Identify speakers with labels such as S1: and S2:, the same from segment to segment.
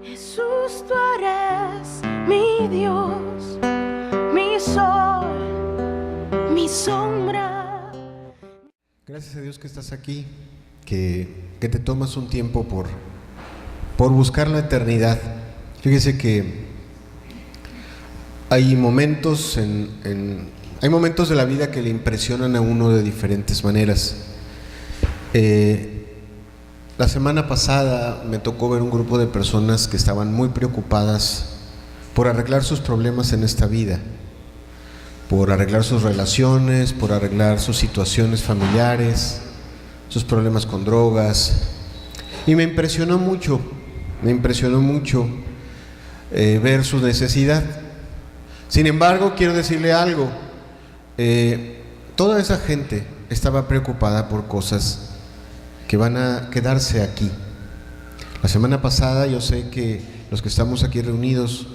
S1: Jesús, tú eres mi Dios, mi sol, mi sombra.
S2: Gracias a Dios que estás aquí, que te tomas un tiempo por buscar la eternidad. Fíjese que hay momentos hay momentos de la vida que le impresionan a uno de diferentes maneras. La semana pasada me tocó ver un grupo de personas que estaban muy preocupadas por arreglar sus problemas en esta vida, por arreglar sus relaciones, por arreglar sus situaciones familiares, sus problemas con drogas. Y me impresionó mucho ver su necesidad. Sin embargo, quiero decirle algo, toda esa gente estaba preocupada por cosas que van a quedarse aquí. La semana pasada yo sé que los que estamos aquí reunidos,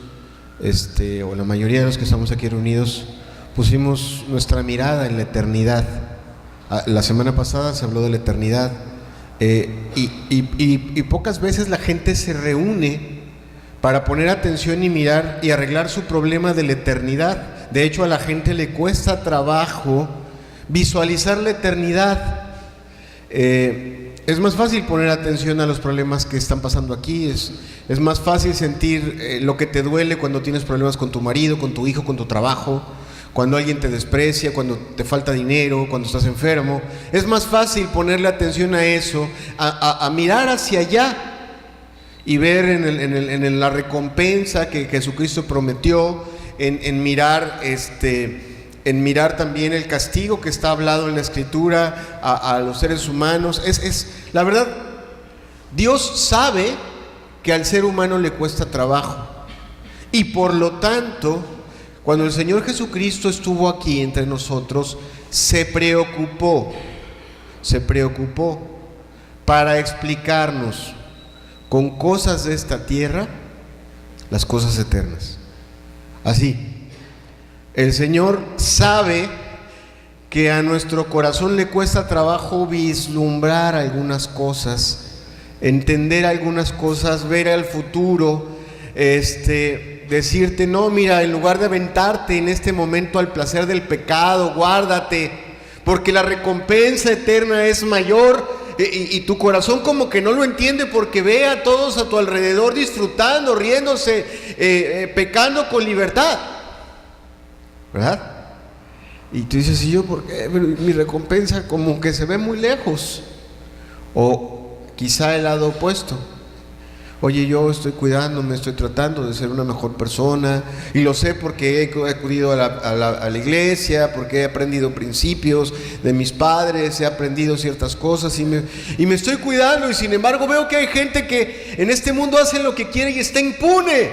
S2: o la mayoría de los que estamos aquí reunidos, pusimos nuestra mirada en la eternidad. La semana pasada se habló de la eternidad, y pocas veces la gente se reúne para poner atención y mirar y arreglar su problema de la eternidad. De hecho, a la gente le cuesta trabajo visualizar la eternidad. Es más fácil poner atención a los problemas que están pasando aquí, es más fácil sentir lo que te duele cuando tienes problemas con tu marido, con tu hijo, con tu trabajo, cuando alguien te desprecia, cuando te falta dinero, cuando estás enfermo. Es más fácil ponerle atención a eso, a mirar hacia allá y ver en la recompensa que Jesucristo prometió, en mirar también el castigo que está hablado en la Escritura a los seres humanos. La verdad, Dios sabe que al ser humano le cuesta trabajo, y por lo tanto, cuando el Señor Jesucristo estuvo aquí entre nosotros, se preocupó para explicarnos con cosas de esta tierra las cosas eternas. Así, el Señor sabe que a nuestro corazón le cuesta trabajo vislumbrar algunas cosas, entender algunas cosas, ver al futuro, decirte, no, mira, en lugar de aventarte en este momento al placer del pecado, guárdate, porque la recompensa eterna es mayor. Y tu corazón como que no lo entiende, porque ve a todos a tu alrededor disfrutando, riéndose, pecando con libertad, ¿verdad? Y tú dices, ¿y yo por qué? Mi recompensa como que se ve muy lejos. O quizá el lado opuesto. Oye, yo estoy cuidándome, estoy tratando de ser una mejor persona, y lo sé porque he acudido a la iglesia, porque he aprendido principios de mis padres, he aprendido ciertas cosas y me estoy cuidando, y sin embargo veo que hay gente que en este mundo hace lo que quiere y está impune.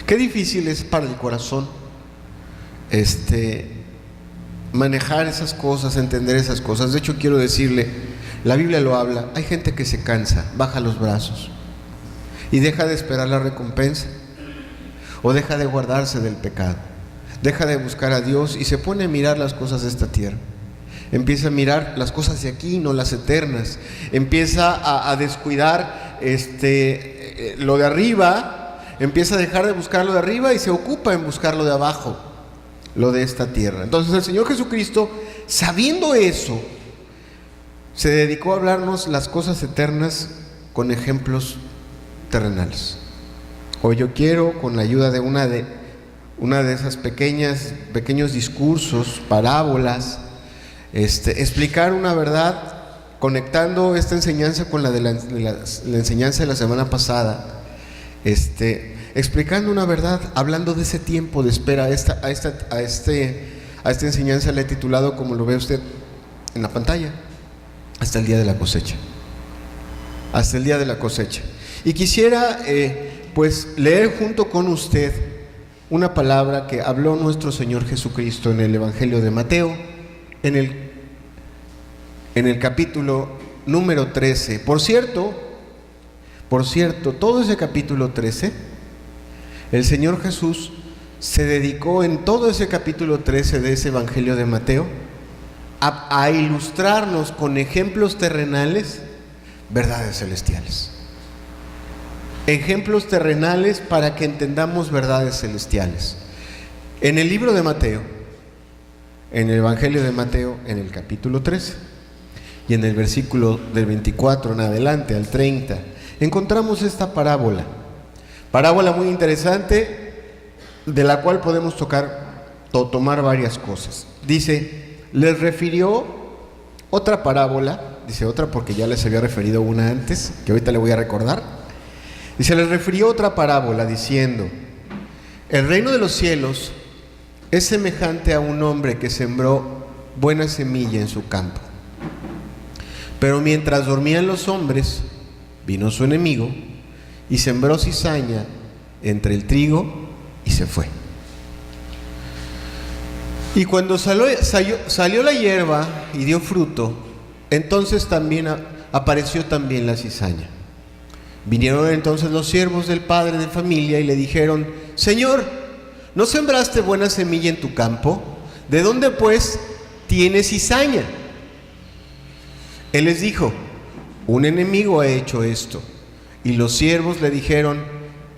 S2: Qué difícil es para el corazón manejar esas cosas, entender esas cosas. De hecho, quiero decirle, la Biblia lo habla, hay gente que se cansa, baja los brazos y deja de esperar la recompensa, o deja de guardarse del pecado, deja de buscar a Dios y se pone a mirar las cosas de esta tierra. Empieza a mirar las cosas de aquí, no las eternas. Empieza a descuidar lo de arriba, empieza a dejar de buscar lo de arriba y se ocupa en buscar lo de abajo, lo de esta tierra. Entonces el Señor Jesucristo, sabiendo eso, se dedicó a hablarnos las cosas eternas con ejemplos terrenales. Hoy yo quiero, con la ayuda de una de esas pequeños discursos, parábolas, explicar una verdad, conectando esta enseñanza con la enseñanza de la semana pasada, explicando una verdad, hablando de ese tiempo de espera. A esta enseñanza le he titulado, como lo ve usted en la pantalla, hasta el día de la cosecha. Hasta el día de la cosecha. Y quisiera leer junto con usted una palabra que habló nuestro Señor Jesucristo en el Evangelio de Mateo, en el capítulo número 13. Por cierto, todo ese capítulo 13, el Señor Jesús se dedicó en todo ese capítulo 13 de ese Evangelio de Mateo a ilustrarnos con ejemplos terrenales verdades celestiales. Ejemplos terrenales para que entendamos verdades celestiales. En el libro de Mateo, en el Evangelio de Mateo, en el capítulo 13 y en el versículo del 24 en adelante al 30, encontramos esta parábola muy interesante, de la cual podemos tomar varias cosas. Dice, les refirió otra parábola, dice otra porque ya les había referido una antes, que ahorita le voy a recordar. Dice, les refirió otra parábola diciendo, el reino de los cielos es semejante a un hombre que sembró buena semilla en su campo. Pero mientras dormían los hombres, vino su enemigo y sembró cizaña entre el trigo y se fue. Y cuando salió la hierba y dio fruto, entonces apareció también la cizaña. Vinieron entonces los siervos del padre de familia y le dijeron, Señor, ¿no sembraste buena semilla en tu campo? ¿De dónde pues tienes cizaña? Él les dijo, un enemigo ha hecho esto. Y los siervos le dijeron,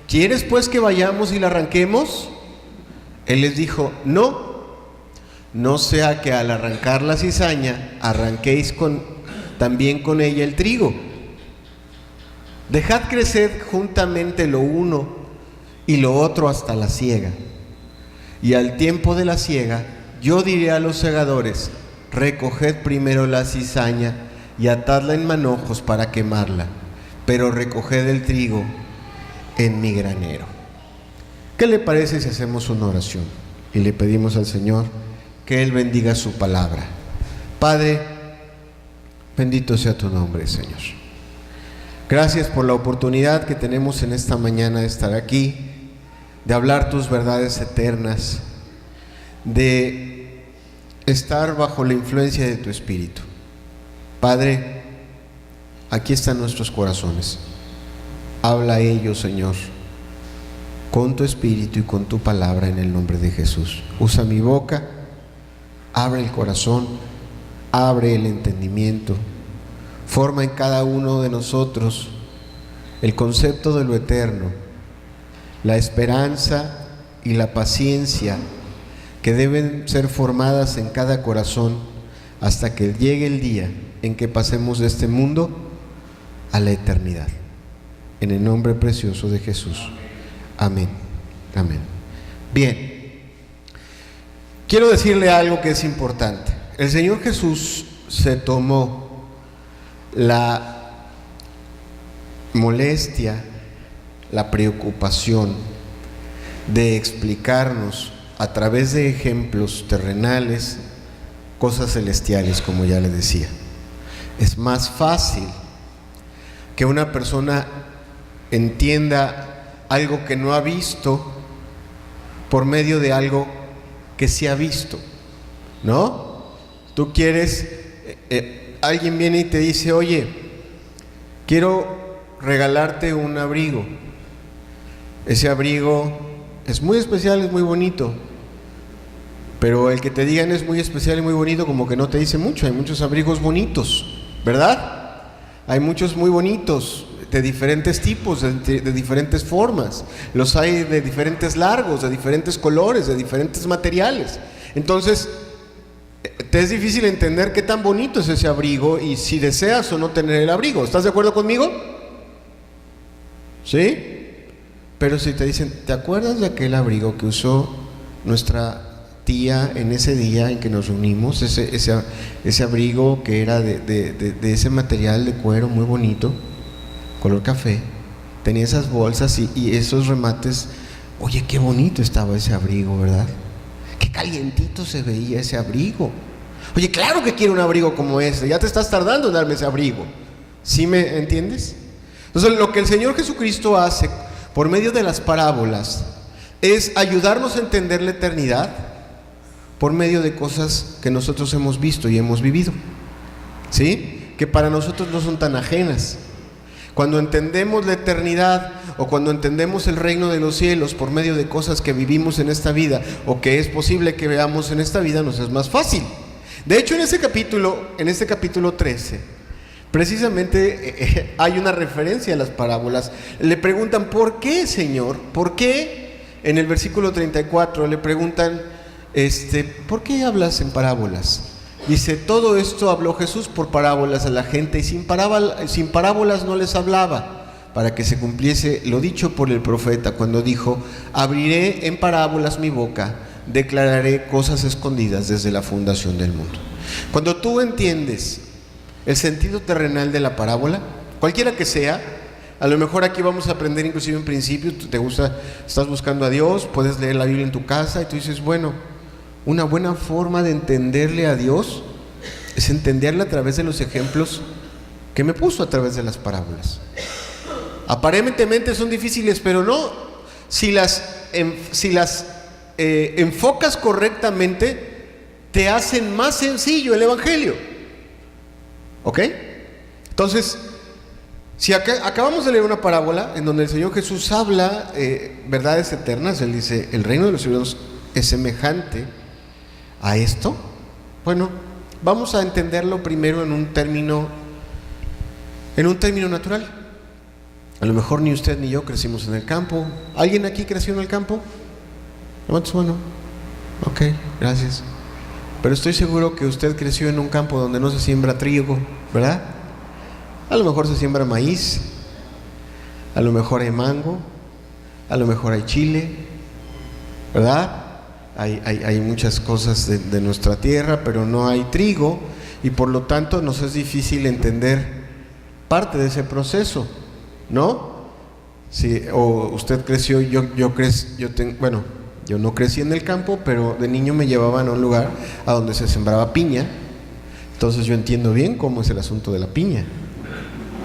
S2: ¿quieres pues que vayamos y la arranquemos? Él les dijo, no sea que al arrancar la cizaña arranquéis también con ella el trigo. Dejad crecer juntamente lo uno y lo otro hasta la siega. Y al tiempo de la siega, yo diré a los segadores, recoged primero la cizaña y atadla en manojos para quemarla, pero recoged el trigo en mi granero. ¿Qué le parece si hacemos una oración y le pedimos al Señor que Él bendiga su palabra? Padre, bendito sea tu nombre, Señor. Gracias por la oportunidad que tenemos en esta mañana de estar aquí, de hablar tus verdades eternas, de estar bajo la influencia de tu Espíritu. Padre, aquí están nuestros corazones. Habla a ellos, Señor, con tu Espíritu y con tu palabra en el nombre de Jesús. Usa mi boca, abre el corazón, abre el entendimiento, forma en cada uno de nosotros el concepto de lo eterno, la esperanza y la paciencia que deben ser formadas en cada corazón hasta que llegue el día en que pasemos de este mundo a la eternidad. En el nombre precioso de Jesús. Amén. Amén. Bien. Quiero decirle algo que es importante. El Señor Jesús se tomó la molestia, la preocupación de explicarnos a través de ejemplos terrenales cosas celestiales, como ya le decía. Es más fácil que una persona entienda algo que no ha visto por medio de algo que sí ha visto, ¿no? Tú quieres, alguien viene y te dice, oye, quiero regalarte un abrigo. Ese abrigo es muy especial, es muy bonito, pero el que te digan es muy especial y muy bonito como que no te dice mucho. Hay muchos abrigos bonitos, ¿verdad? Hay muchos muy bonitos, de diferentes tipos, de diferentes formas. Los hay de diferentes largos, de diferentes colores, de diferentes materiales. Entonces, te es difícil entender qué tan bonito es ese abrigo y si deseas o no tener el abrigo. ¿Estás de acuerdo conmigo? ¿Sí? Pero si te dicen, ¿te acuerdas de aquel abrigo que usó nuestra tía en ese día en que nos reunimos? Ese abrigo que era de ese material de cuero muy bonito, color café, tenía esas bolsas y esos remates. Oye, qué bonito estaba ese abrigo, ¿verdad? Qué calientito se veía ese abrigo. Oye, claro que quiero un abrigo como ese. Ya te estás tardando en darme ese abrigo. ¿Sí me entiendes? Entonces, lo que el Señor Jesucristo hace por medio de las parábolas es ayudarnos a entender la eternidad por medio de cosas que nosotros hemos visto y hemos vivido, ¿sí? Que para nosotros no son tan ajenas. Cuando entendemos la eternidad o cuando entendemos el reino de los cielos por medio de cosas que vivimos en esta vida o que es posible que veamos en esta vida, nos es más fácil. De hecho, en este capítulo 13, Precisamente hay una referencia a las parábolas. Le preguntan, ¿por qué, Señor? ¿Por qué? En el versículo 34 le preguntan, ¿por qué hablas en parábolas? Dice, todo esto habló Jesús por parábolas a la gente y sin parábolas no les hablaba, para que se cumpliese lo dicho por el profeta cuando dijo, abriré en parábolas mi boca, declararé cosas escondidas desde la fundación del mundo. Cuando tú entiendes el sentido terrenal de la parábola, cualquiera que sea, a lo mejor aquí vamos a aprender inclusive un principio, te gusta, estás buscando a Dios, puedes leer la Biblia en tu casa y tú dices, bueno, una buena forma de entenderle a Dios es entenderle a través de los ejemplos que me puso a través de las parábolas. Aparentemente son difíciles, pero no, si las enfocas correctamente, te hacen más sencillo el Evangelio. ¿Ok? Entonces, si acabamos de leer una parábola en donde el Señor Jesús habla verdades eternas, Él dice, el reino de los cielos es semejante a esto. Bueno, vamos a entenderlo primero en un término natural. A lo mejor ni usted ni yo crecimos en el campo. ¿Alguien aquí creció en el campo? Levanta su mano. Ok, gracias. Pero estoy seguro que usted creció en un campo donde no se siembra trigo, ¿verdad? A lo mejor se siembra maíz, a lo mejor hay mango, a lo mejor hay chile, ¿verdad? Hay muchas cosas de nuestra tierra, pero no hay trigo, y por lo tanto nos es difícil entender parte de ese proceso, ¿no? Si, o usted creció, yo no crecí en el campo, pero de niño me llevaban a un lugar a donde se sembraba piña. Entonces yo entiendo bien cómo es el asunto de la piña,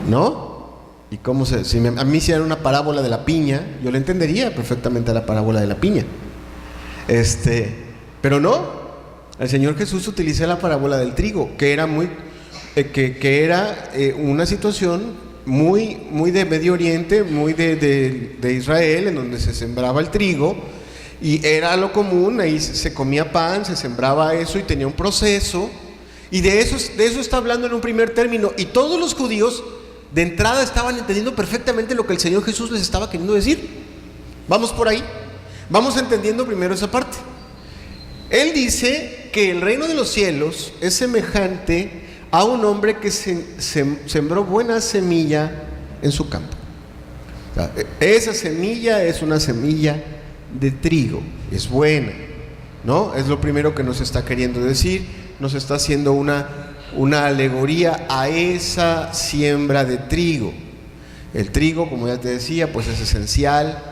S2: ¿no? Y cómo a mí si era una parábola de la piña, yo le entendería perfectamente a la parábola de la piña. Pero no, el Señor Jesús utiliza la parábola del trigo, que era una situación muy de Medio Oriente, muy de Israel, en donde se sembraba el trigo. Y era lo común, ahí se comía pan, se sembraba eso y tenía un proceso. Y de eso está hablando en un primer término. Y todos los judíos de entrada estaban entendiendo perfectamente lo que el Señor Jesús les estaba queriendo decir. Vamos por ahí. Vamos entendiendo primero esa parte. Él dice que el reino de los cielos es semejante a un hombre que sembró buena semilla en su campo. O sea, esa semilla es una semilla de trigo, es buena, ¿no? Es lo primero que nos está queriendo decir, nos está haciendo una alegoría a esa siembra de trigo. El trigo, como ya te decía, pues es esencial.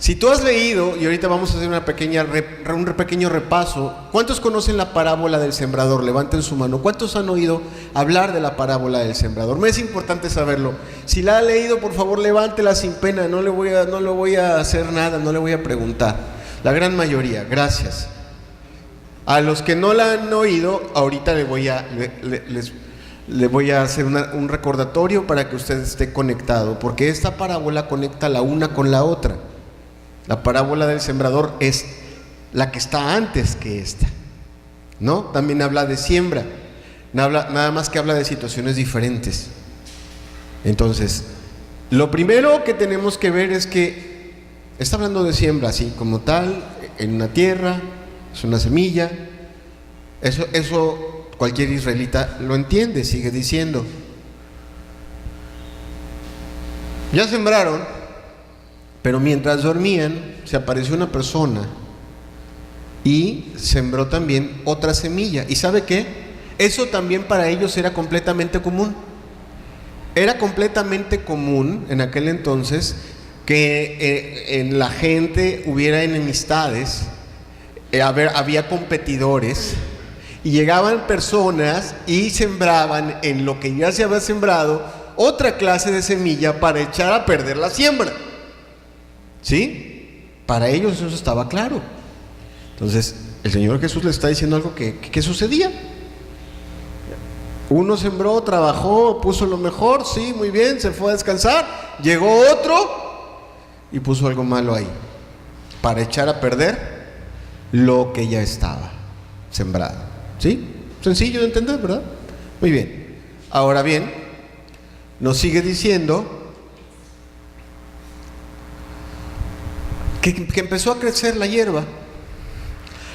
S2: Si tú has leído, y ahorita vamos a hacer un pequeño repaso, ¿cuántos conocen la parábola del sembrador? Levanten su mano. ¿Cuántos han oído hablar de la parábola del sembrador? Me es importante saberlo. Si la ha leído, por favor, levántela sin pena. No le voy a hacer nada, no le voy a preguntar. La gran mayoría, gracias. A los que no la han oído, ahorita le voy a hacer un recordatorio para que usted esté conectado, porque esta parábola conecta la una con la otra. La parábola del sembrador es la que está antes que esta, ¿no? También habla de siembra, nada más que habla de situaciones diferentes. Entonces, lo primero que tenemos que ver es que está hablando de siembra, así como tal, en una tierra, es una semilla. Eso cualquier israelita lo entiende, sigue diciendo. Ya sembraron. Pero mientras dormían, se apareció una persona y sembró también otra semilla. ¿Y sabe qué? Eso también para ellos era completamente común. Era completamente común en aquel entonces que en la gente hubiera enemistades, había competidores, y llegaban personas y sembraban en lo que ya se había sembrado otra clase de semilla para echar a perder la siembra. ¿Sí? Para ellos eso estaba claro. Entonces el Señor Jesús les está diciendo algo que sucedía. Uno sembró, trabajó, puso lo mejor, sí, muy bien, se fue a descansar. Llegó otro y puso algo malo ahí para echar a perder lo que ya estaba sembrado. ¿Sí? Sencillo de entender, ¿verdad? Muy bien. Ahora bien, nos sigue diciendo que empezó a crecer la hierba.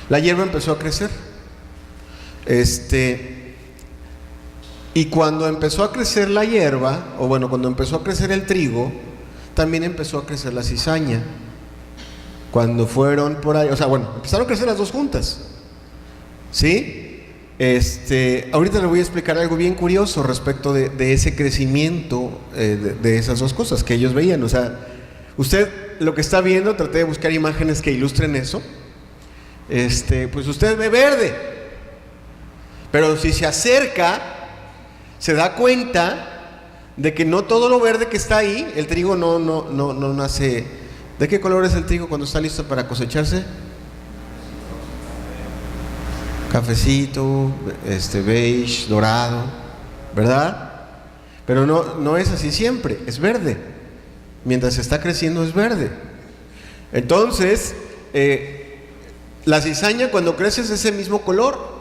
S2: La hierba empezó a crecer. Y cuando empezó a crecer la hierba, o bueno, cuando empezó a crecer el trigo, también empezó a crecer la cizaña. Cuando fueron por ahí, o sea, bueno, empezaron a crecer las dos juntas. ¿Sí? Ahorita le voy a explicar algo bien curioso respecto de ese crecimiento de esas dos cosas que ellos veían. O sea, usted lo que está viendo, traté de buscar imágenes que ilustren eso. Pues usted ve verde, pero si se acerca, se da cuenta de que no todo lo verde que está ahí, el trigo no nace. ¿De qué color es el trigo cuando está listo para cosecharse? Cafecito, beige, dorado, ¿verdad? Pero no es así siempre, es verde. Mientras está creciendo es verde. Entonces, la cizaña cuando crece es ese mismo color.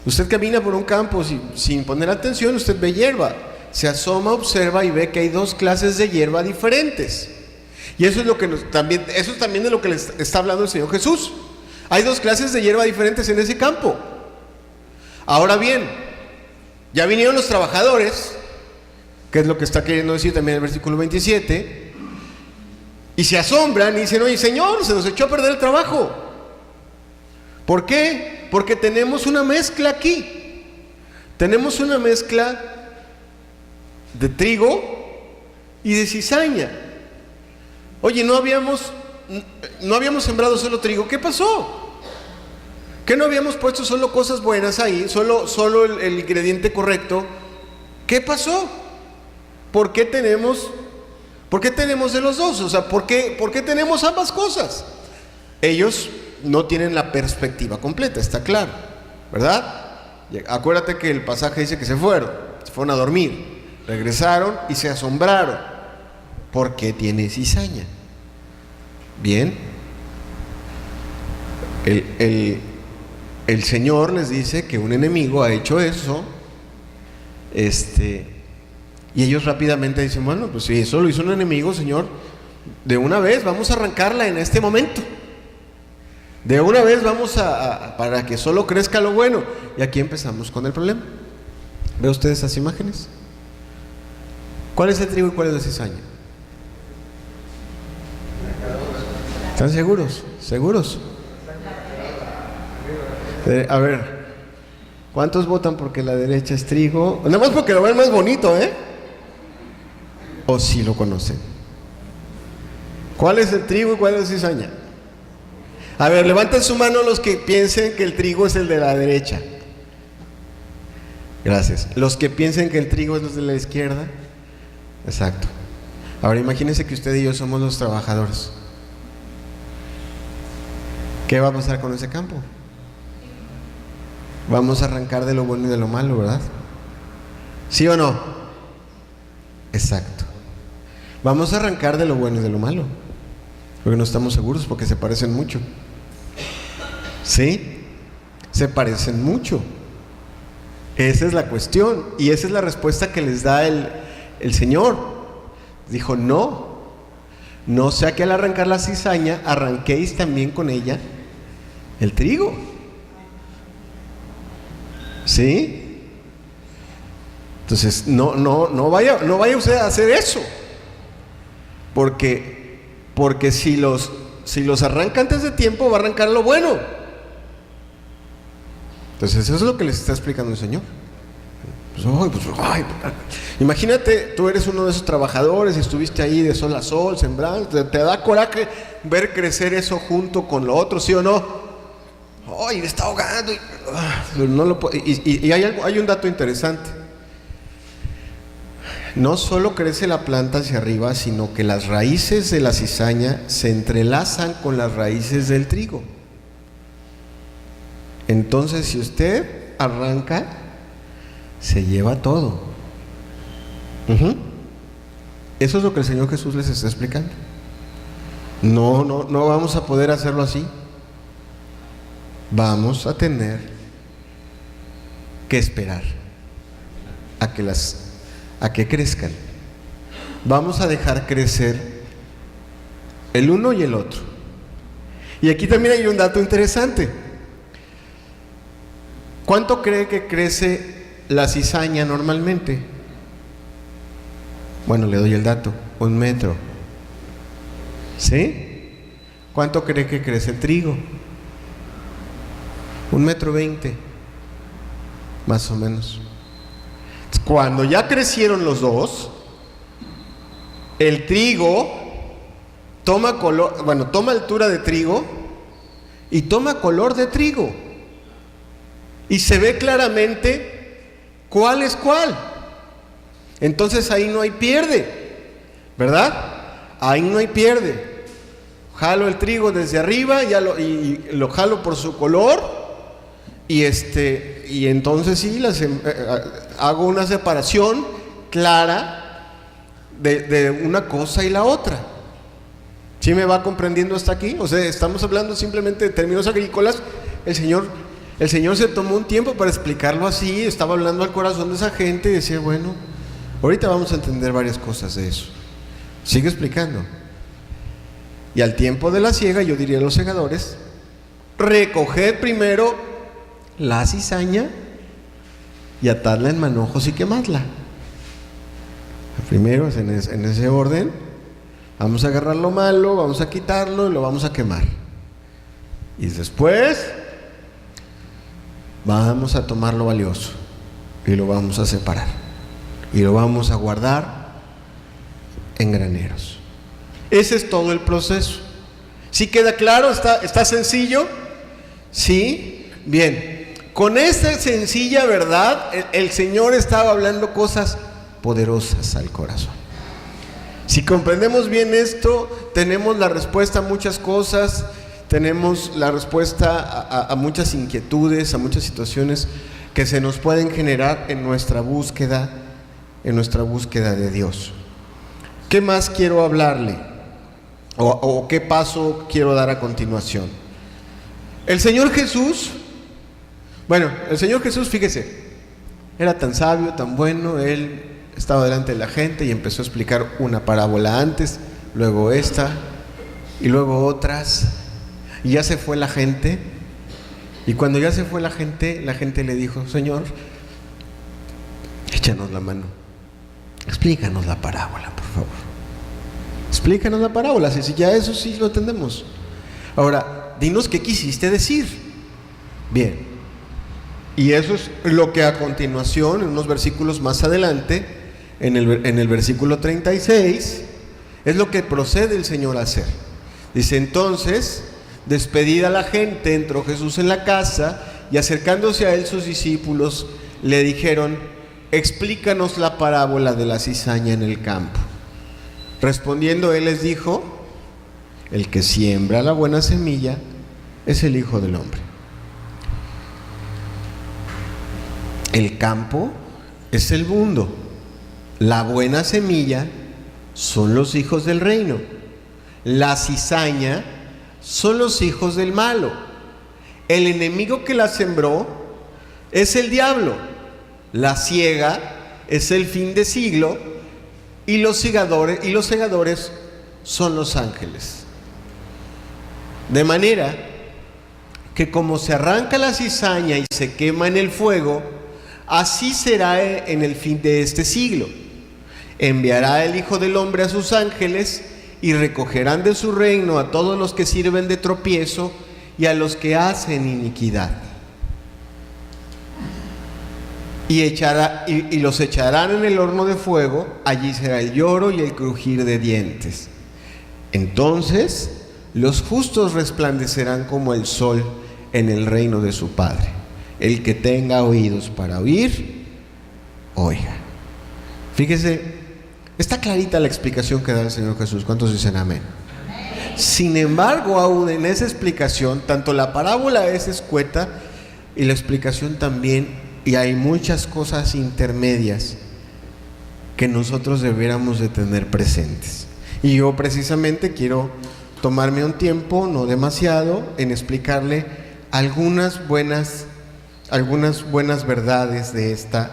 S2: Usted camina por un campo sin poner atención, usted ve hierba, se asoma, observa y ve que hay dos clases de hierba diferentes. Y eso es lo que eso es también de lo que les está hablando el Señor Jesús. Hay dos clases de hierba diferentes en ese campo. Ahora bien, ya vinieron los trabajadores, que es lo que está queriendo decir también el versículo 27, y se asombran y dicen: oye, Señor, se nos echó a perder el trabajo. ¿Por qué? Porque tenemos una mezcla aquí. Tenemos una mezcla de trigo y de cizaña. Oye, no habíamos sembrado solo trigo. ¿Qué pasó? ¿Que no habíamos puesto solo cosas buenas ahí? Solo el ingrediente correcto. ¿Qué pasó? ¿Por qué tenemos de los dos? O sea, ¿por qué tenemos ambas cosas? Ellos no tienen la perspectiva completa, está claro, ¿verdad? Acuérdate que el pasaje dice que se fueron a dormir, regresaron y se asombraron. ¿Por qué tiene cizaña? Bien, el Señor les dice que un enemigo ha hecho eso, y ellos rápidamente dicen: bueno, pues si eso lo hizo un enemigo, Señor, de una vez vamos a arrancarla en este momento. De una vez vamos para que solo crezca lo bueno. Y aquí empezamos con el problema. ¿Ve usted esas imágenes? ¿Cuál es el trigo y cuál es la cizaña? ¿Están seguros? ¿Seguros? A ver, ¿cuántos votan porque la derecha es trigo? Nada más porque lo ven más bonito, ¿eh? ¿O si lo conocen? ¿Cuál es el trigo y cuál es la cizaña? A ver, levanten su mano los que piensen que el trigo es el de la derecha. Gracias. Los que piensen que el trigo es los de la izquierda. Exacto. Ahora imagínense que usted y yo somos los trabajadores. ¿Qué va a pasar con ese campo? Vamos a arrancar de lo bueno y de lo malo, ¿verdad? ¿Sí o no? Exacto. Vamos a arrancar de lo bueno y de lo malo, porque no estamos seguros, porque se parecen mucho. ¿Sí? Se parecen mucho. Esa es la cuestión, y esa es la respuesta que les da el Señor. Dijo: no sea que al arrancar la cizaña arranquéis también con ella el trigo. ¿Sí? Entonces no vaya usted a hacer eso, porque si los arranca antes de tiempo, va a arrancar lo bueno. Entonces eso es lo que les está explicando el Señor. Imagínate, tú eres uno de esos trabajadores y estuviste ahí de sol a sol sembrando, te da coraje ver crecer eso junto con lo otro, ¿sí o no? ¡Ay, me está ahogando! Y hay un dato interesante. No solo crece la planta hacia arriba, sino que las raíces de la cizaña se entrelazan con las raíces del trigo. Entonces, si usted arranca, se lleva todo. Eso es lo que el Señor Jesús les está explicando. No vamos a poder hacerlo así. Vamos a tener que esperar a a que crezcan. Vamos a dejar crecer el uno y el otro. Y aquí también hay un dato interesante. ¿Cuánto cree que crece la cizaña normalmente? Bueno, le doy el dato, 1 metro. ¿Sí? ¿Cuánto cree que crece el trigo? 1,20 m, más o menos. Cuando ya crecieron los dos, el trigo toma color, toma altura de trigo y toma color de trigo. Y se ve claramente cuál es cuál. Entonces ahí no hay pierde, ¿verdad? Ahí no hay pierde. Jalo el trigo desde arriba y lo jalo por su color y entonces sí hago una separación clara de una cosa y la otra. ¿Sí me va comprendiendo hasta aquí? O sea, estamos hablando simplemente de términos agrícolas. El Señor se tomó un tiempo para explicarlo así, estaba hablando al corazón de esa gente y decía, bueno, ahorita vamos a entender varias cosas de eso. Sigue explicando. Y al tiempo de la siega, yo diría a los segadores, recoged primero la cizaña y atadla en manojos y quemadla. Primero, en ese orden, vamos a agarrar lo malo, vamos a quitarlo y lo vamos a quemar. Y después vamos a tomar lo valioso y lo vamos a separar y lo vamos a guardar en graneros. Ese es todo el proceso. ¿Sí queda claro? ¿Está sencillo? ¿Sí? Bien. Con esta sencilla verdad, el Señor estaba hablando cosas poderosas al corazón. Si comprendemos bien esto, tenemos la respuesta a muchas cosas, tenemos la respuesta a muchas inquietudes, a muchas situaciones que se nos pueden generar en nuestra búsqueda de Dios. ¿Qué más quiero hablarle? ¿O qué paso quiero dar a continuación? El Señor Jesús, fíjese, era tan sabio, tan bueno, Él estaba delante de la gente y empezó a explicar una parábola antes, luego esta, y luego otras, y ya se fue la gente, y cuando ya se fue la gente le dijo, Señor, échanos la mano, explícanos la parábola, por favor. Explícanos la parábola, si ya eso sí lo entendemos. Ahora, dinos qué quisiste decir. Bien, y eso es lo que a continuación, en unos versículos más adelante, en el versículo 36, es lo que procede el Señor a hacer. Dice, entonces, despedida la gente, entró Jesús en la casa, y acercándose a él sus discípulos le dijeron, explícanos la parábola de la cizaña en el campo. Respondiendo él les dijo, el que siembra la buena semilla es el Hijo del Hombre. El campo es el mundo, la buena semilla son los hijos del reino, la cizaña son los hijos del malo. El enemigo que la sembró es el diablo, la siega es el fin de siglo, y los segadores son los ángeles. De manera que como se arranca la cizaña y se quema en el fuego, así será en el fin de este siglo. Enviará el Hijo del Hombre a sus ángeles y recogerán de su reino a todos los que sirven de tropiezo y a los que hacen iniquidad. Y los echarán en el horno de fuego, allí será el lloro y el crujir de dientes. Entonces los justos resplandecerán como el sol en el reino de su Padre. El que tenga oídos para oír, oiga. Fíjese, está clarita la explicación que da el Señor Jesús. ¿Cuántos dicen amén? Sin embargo, aún en esa explicación, tanto la parábola es escueta y la explicación también, y hay muchas cosas intermedias que nosotros debiéramos de tener presentes. Y yo precisamente quiero tomarme un tiempo, no demasiado, en explicarle algunas buenas verdades de esta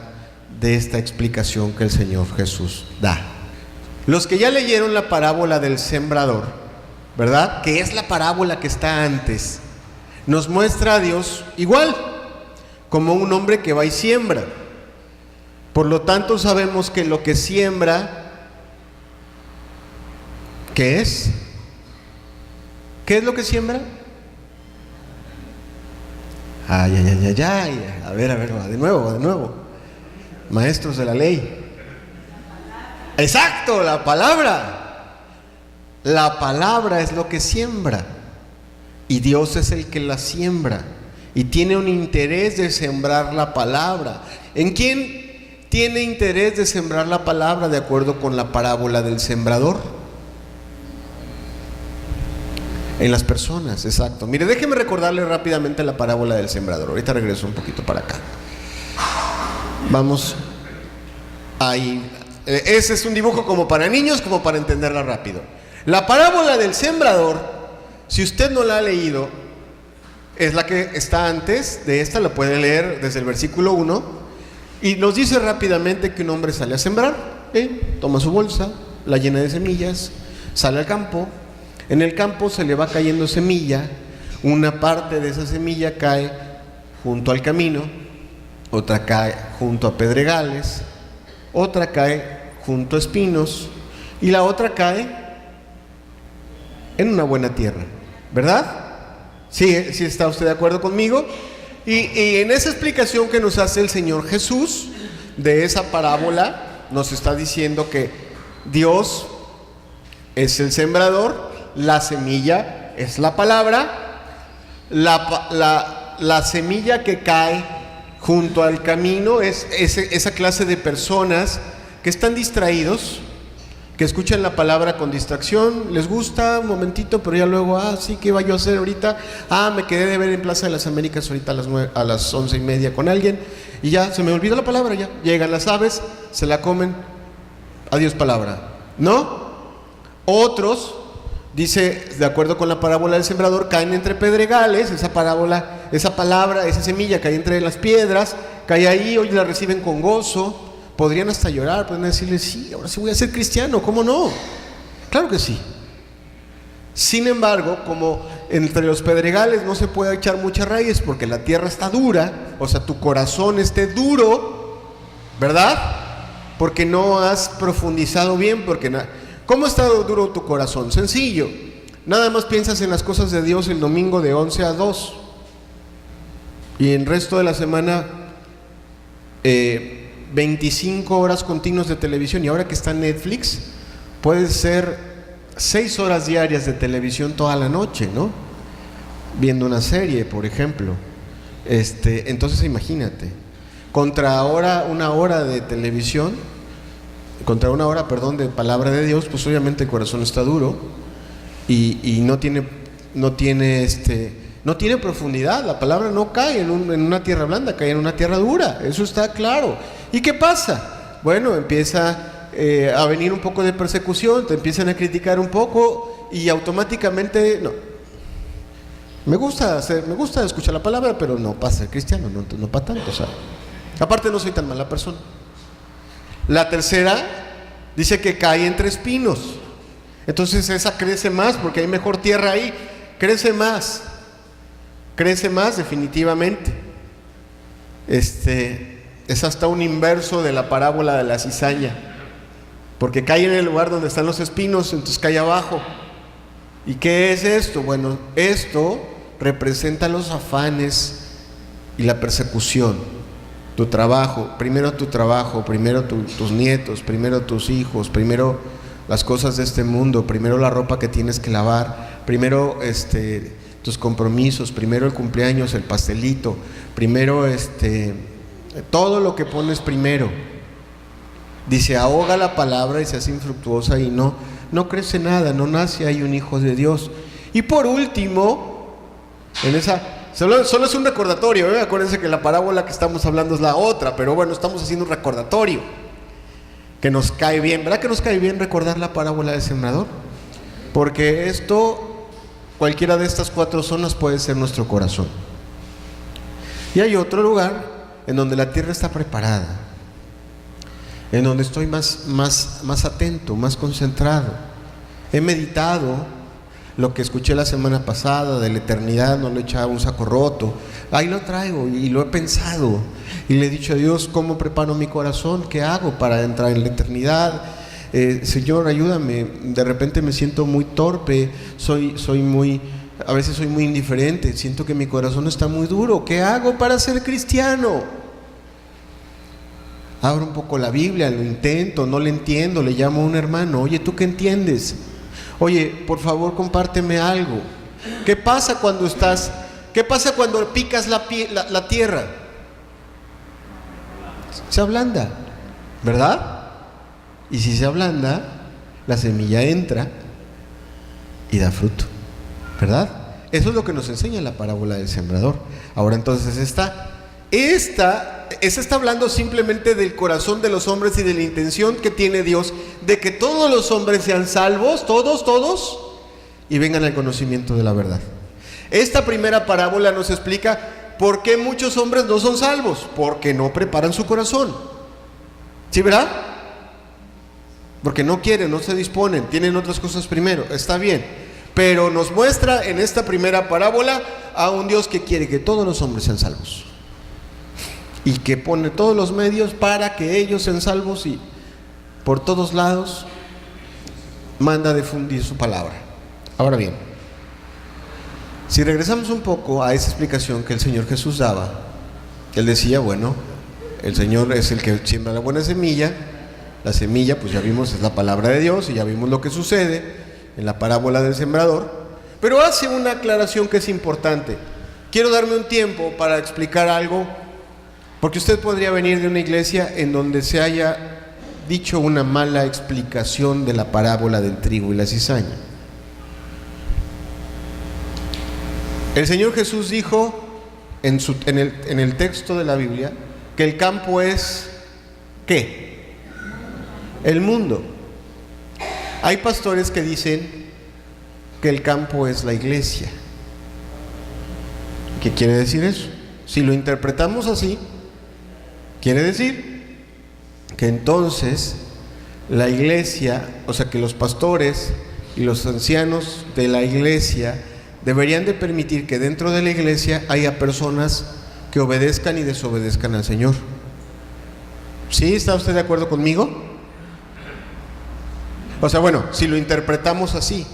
S2: de esta explicación que el Señor Jesús da. Los que ya leyeron la parábola del sembrador, ¿verdad?, que es la parábola que está antes, nos muestra a Dios igual, como un hombre que va y siembra. Por lo tanto, sabemos que lo que siembra, ¿qué es? ¿Qué es lo que siembra? A ver, va de nuevo. Maestros de la ley. Exacto, la palabra. La palabra es lo que siembra. Y Dios es el que la siembra. Y tiene un interés de sembrar la palabra. ¿En quién tiene interés de sembrar la palabra de acuerdo con la parábola del sembrador? En las personas, exacto. Mire, déjeme recordarle rápidamente la parábola del sembrador. Ahorita regreso un poquito para acá. Vamos ahí. Ese es un dibujo como para niños, como para entenderla rápido. La parábola del sembrador, si usted no la ha leído, es la que está antes de esta, la puede leer desde el versículo 1, y nos dice rápidamente que un hombre sale a sembrar, toma su bolsa, la llena de semillas, sale al campo. En el campo se le va cayendo semilla, una parte de esa semilla cae junto al camino, otra cae junto a pedregales, otra cae junto a espinos y la otra cae en una buena tierra, ¿verdad? ¿Sí está usted de acuerdo conmigo? Y en esa explicación que nos hace el Señor Jesús de esa parábola, nos está diciendo que Dios es el sembrador, la semilla es la palabra, la semilla que cae junto al camino es esa clase de personas que están distraídos, que escuchan la palabra con distracción, les gusta un momentito, pero ya luego, sí, ¿qué iba yo a hacer ahorita? Me quedé de ver en Plaza de las Américas ahorita a las 11:30 con alguien, y ya se me olvidó la palabra, ya llegan las aves, se la comen, adiós palabra, ¿no? Otros, dice, de acuerdo con la parábola del sembrador, caen entre pedregales, esa palabra, esa semilla cae entre las piedras, cae ahí, hoy la reciben con gozo, podrían hasta llorar, podrían decirle, sí, ahora sí voy a ser cristiano, ¿cómo no? Claro que sí. Sin embargo, como entre los pedregales no se puede echar muchas raíces porque la tierra está dura, o sea, tu corazón esté duro, ¿verdad? Porque no has profundizado bien, ¿cómo está duro tu corazón? Sencillo, nada más piensas en las cosas de Dios el domingo de 11 a 2 y el resto de la semana 25 horas continuas de televisión, y ahora que está Netflix puede ser 6 horas diarias de televisión toda la noche, ¿no? Viendo una serie, por ejemplo. Entonces imagínate, contra una hora de televisión, contra una hora, de palabra de Dios, pues obviamente el corazón está duro y no tiene profundidad. La palabra no cae en una tierra blanda, cae en una tierra dura, eso está claro. ¿Y qué pasa? Bueno, empieza a venir un poco de persecución, te empiezan a criticar un poco y automáticamente, no. Me gusta escuchar la palabra, pero no para ser cristiano, no para tanto, ¿sabes? Aparte no soy tan mala persona. La tercera dice que cae entre espinos. Entonces esa crece más porque hay mejor tierra ahí. Crece más definitivamente. Es hasta un inverso de la parábola de la cizaña, porque cae en el lugar donde están los espinos, entonces cae abajo. ¿Y qué es esto? Bueno, esto representa los afanes y la persecución. Tu trabajo, primero tus nietos, primero tus hijos, primero las cosas de este mundo, primero la ropa que tienes que lavar, primero tus compromisos, primero el cumpleaños, el pastelito, primero todo lo que pones primero. Dice, ahoga la palabra y se hace infructuosa y no crece nada, no nace ahí un hijo de Dios. Y por último, solo es un recordatorio, acuérdense que la parábola que estamos hablando es la otra, pero bueno, estamos haciendo un recordatorio que nos cae bien. ¿Verdad que nos cae bien recordar la parábola del sembrador? Porque cualquiera de estas 4 zonas puede ser nuestro corazón. Y hay otro lugar en donde la tierra está preparada, en donde estoy más atento, más concentrado. He meditado lo que escuché la semana pasada de la eternidad, no lo he echado un saco roto. Ahí lo traigo y lo he pensado. Y le he dicho a Dios, ¿cómo preparo mi corazón? ¿Qué hago para entrar en la eternidad? Señor, ayúdame. De repente me siento muy torpe, a veces soy muy indiferente, siento que mi corazón está muy duro. ¿Qué hago para ser cristiano? Abro un poco la Biblia, lo intento, no le entiendo, le llamo a un hermano. Oye, ¿tú qué entiendes? Oye, por favor, compárteme algo. ¿Qué pasa cuando picas la tierra? Se ablanda, ¿verdad? Y si se ablanda, la semilla entra y da fruto, ¿verdad? Eso es lo que nos enseña la parábola del sembrador. Ahora entonces esta está hablando simplemente del corazón de los hombres y de la intención que tiene Dios de que todos los hombres sean salvos, todos, y vengan al conocimiento de la verdad. Esta primera parábola nos explica por qué muchos hombres no son salvos, porque no preparan su corazón. ¿Sí, verdad? Porque no quieren, no se disponen, tienen otras cosas primero, está bien. Pero nos muestra en esta primera parábola a un Dios que quiere que todos los hombres sean salvos. Y que pone todos los medios para que ellos sean salvos y por todos lados manda difundir su palabra. Ahora bien, si regresamos un poco a esa explicación que el Señor Jesús daba, Él decía, bueno, el Señor es el que siembra la buena semilla. La semilla, pues ya vimos, es la palabra de Dios y ya vimos lo que sucede en la parábola del sembrador. Pero hace una aclaración que es importante. Quiero darme un tiempo para explicar algo, porque usted podría venir de una iglesia en donde se haya dicho una mala explicación de la parábola del trigo y la cizaña. El Señor Jesús dijo en el texto de la Biblia que el campo es ¿qué? El mundo. Hay pastores que dicen que el campo es la iglesia. ¿Qué quiere decir eso? Si lo interpretamos así, quiere decir que entonces la iglesia, o sea que los pastores y los ancianos de la iglesia deberían de permitir que dentro de la iglesia haya personas que obedezcan y desobedezcan al Señor. ¿Sí? ¿Está usted de acuerdo conmigo? O sea, bueno, si lo interpretamos así,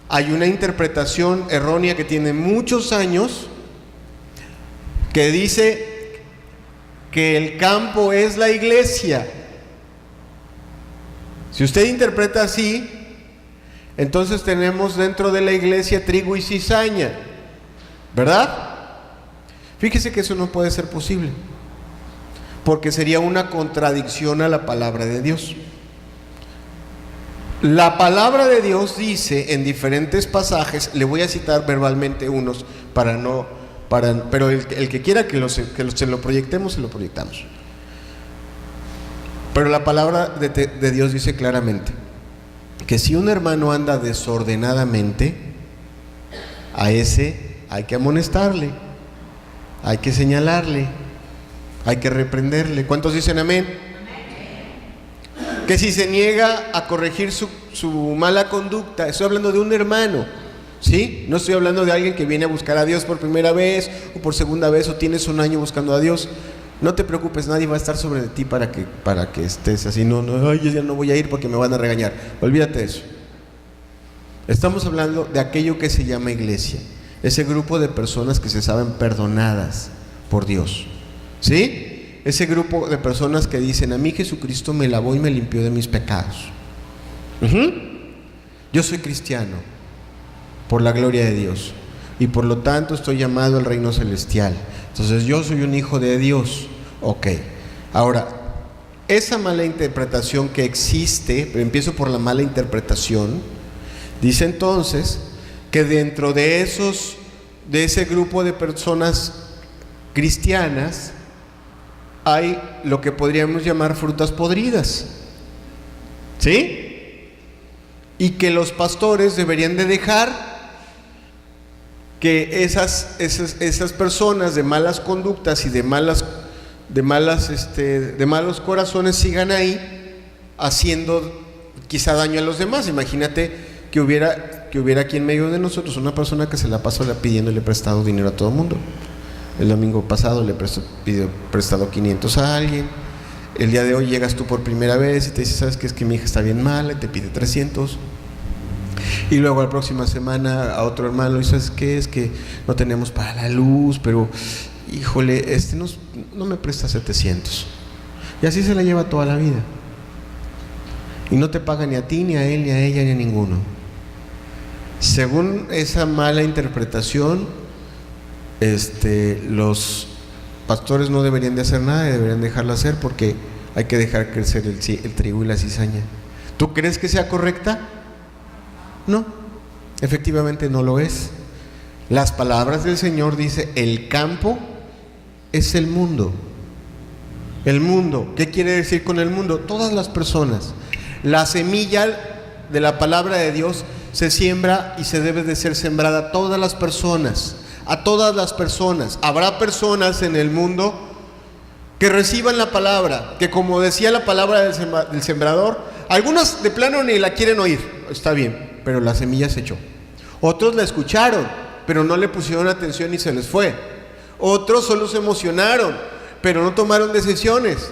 S2: hay una interpretación errónea que tiene muchos años que dice que el campo es la iglesia. Si usted interpreta así, entonces tenemos dentro de la iglesia trigo y cizaña, ¿verdad? Fíjese que eso no puede ser posible, porque sería una contradicción a la palabra de Dios. La palabra de Dios dice en diferentes pasajes, le voy a citar verbalmente unos pero el que quiera que se lo proyectemos, se lo proyectamos. Pero la palabra de Dios dice claramente que si un hermano anda desordenadamente, a ese hay que amonestarle, hay que señalarle, hay que reprenderle. ¿Cuántos dicen amén? Que si se niega a corregir su mala conducta, estoy hablando de un hermano, ¿sí? No estoy hablando de alguien que viene a buscar a Dios por primera vez o por segunda vez o tienes un año buscando a Dios. No te preocupes, nadie va a estar sobre ti para que estés así. Ay, yo ya no voy a ir porque me van a regañar. Olvídate de eso. Estamos hablando de aquello que se llama iglesia, ese grupo de personas que se saben perdonadas por Dios, ¿sí? Ese grupo de personas que dicen, a mí Jesucristo me lavó y me limpió de mis pecados. Yo soy cristiano por la gloria de Dios y por lo tanto estoy llamado al reino celestial. Entonces yo soy un hijo de Dios. Ok. Ahora, esa mala interpretación que existe, empiezo por la mala interpretación, dice entonces que dentro de ese grupo de personas cristianas hay lo que podríamos llamar frutas podridas, ¿sí? Y que los pastores deberían de dejar que esas personas de malas conductas y de de malos corazones sigan ahí haciendo quizá daño a los demás. Imagínate que hubiera aquí en medio de nosotros una persona que se la pasa pidiéndole prestado dinero a todo el mundo. El domingo pasado le pidió prestado 500 a alguien. El día de hoy llegas tú por primera vez y te dice, ¿sabes qué? Es que mi hija está bien mala, y te pide 300. Y luego la próxima semana a otro hermano, y ¿sabes qué? Es que no tenemos para la luz, pero híjole, no me presta 700. Y así se la lleva toda la vida. Y no te paga ni a ti, ni a él, ni a ella, ni a ninguno. Según esa mala interpretación, los pastores no deberían de hacer nada, deberían dejarla hacer, porque hay que dejar crecer el trigo y la cizaña. ¿Tú crees que sea correcta? No, efectivamente no lo es. Las palabras del Señor dice, el campo es el mundo. El mundo, ¿qué quiere decir con el mundo? Todas las personas. La semilla de la palabra de Dios se siembra y se debe de ser sembrada a todas las personas. A todas las personas. Habrá personas en el mundo que reciban la palabra, que como decía la palabra del sembrador, algunas de plano ni la quieren oír, está bien, pero la semilla se echó. Otros la escucharon, pero no le pusieron atención y se les fue. Otros solo se emocionaron, pero no tomaron decisiones.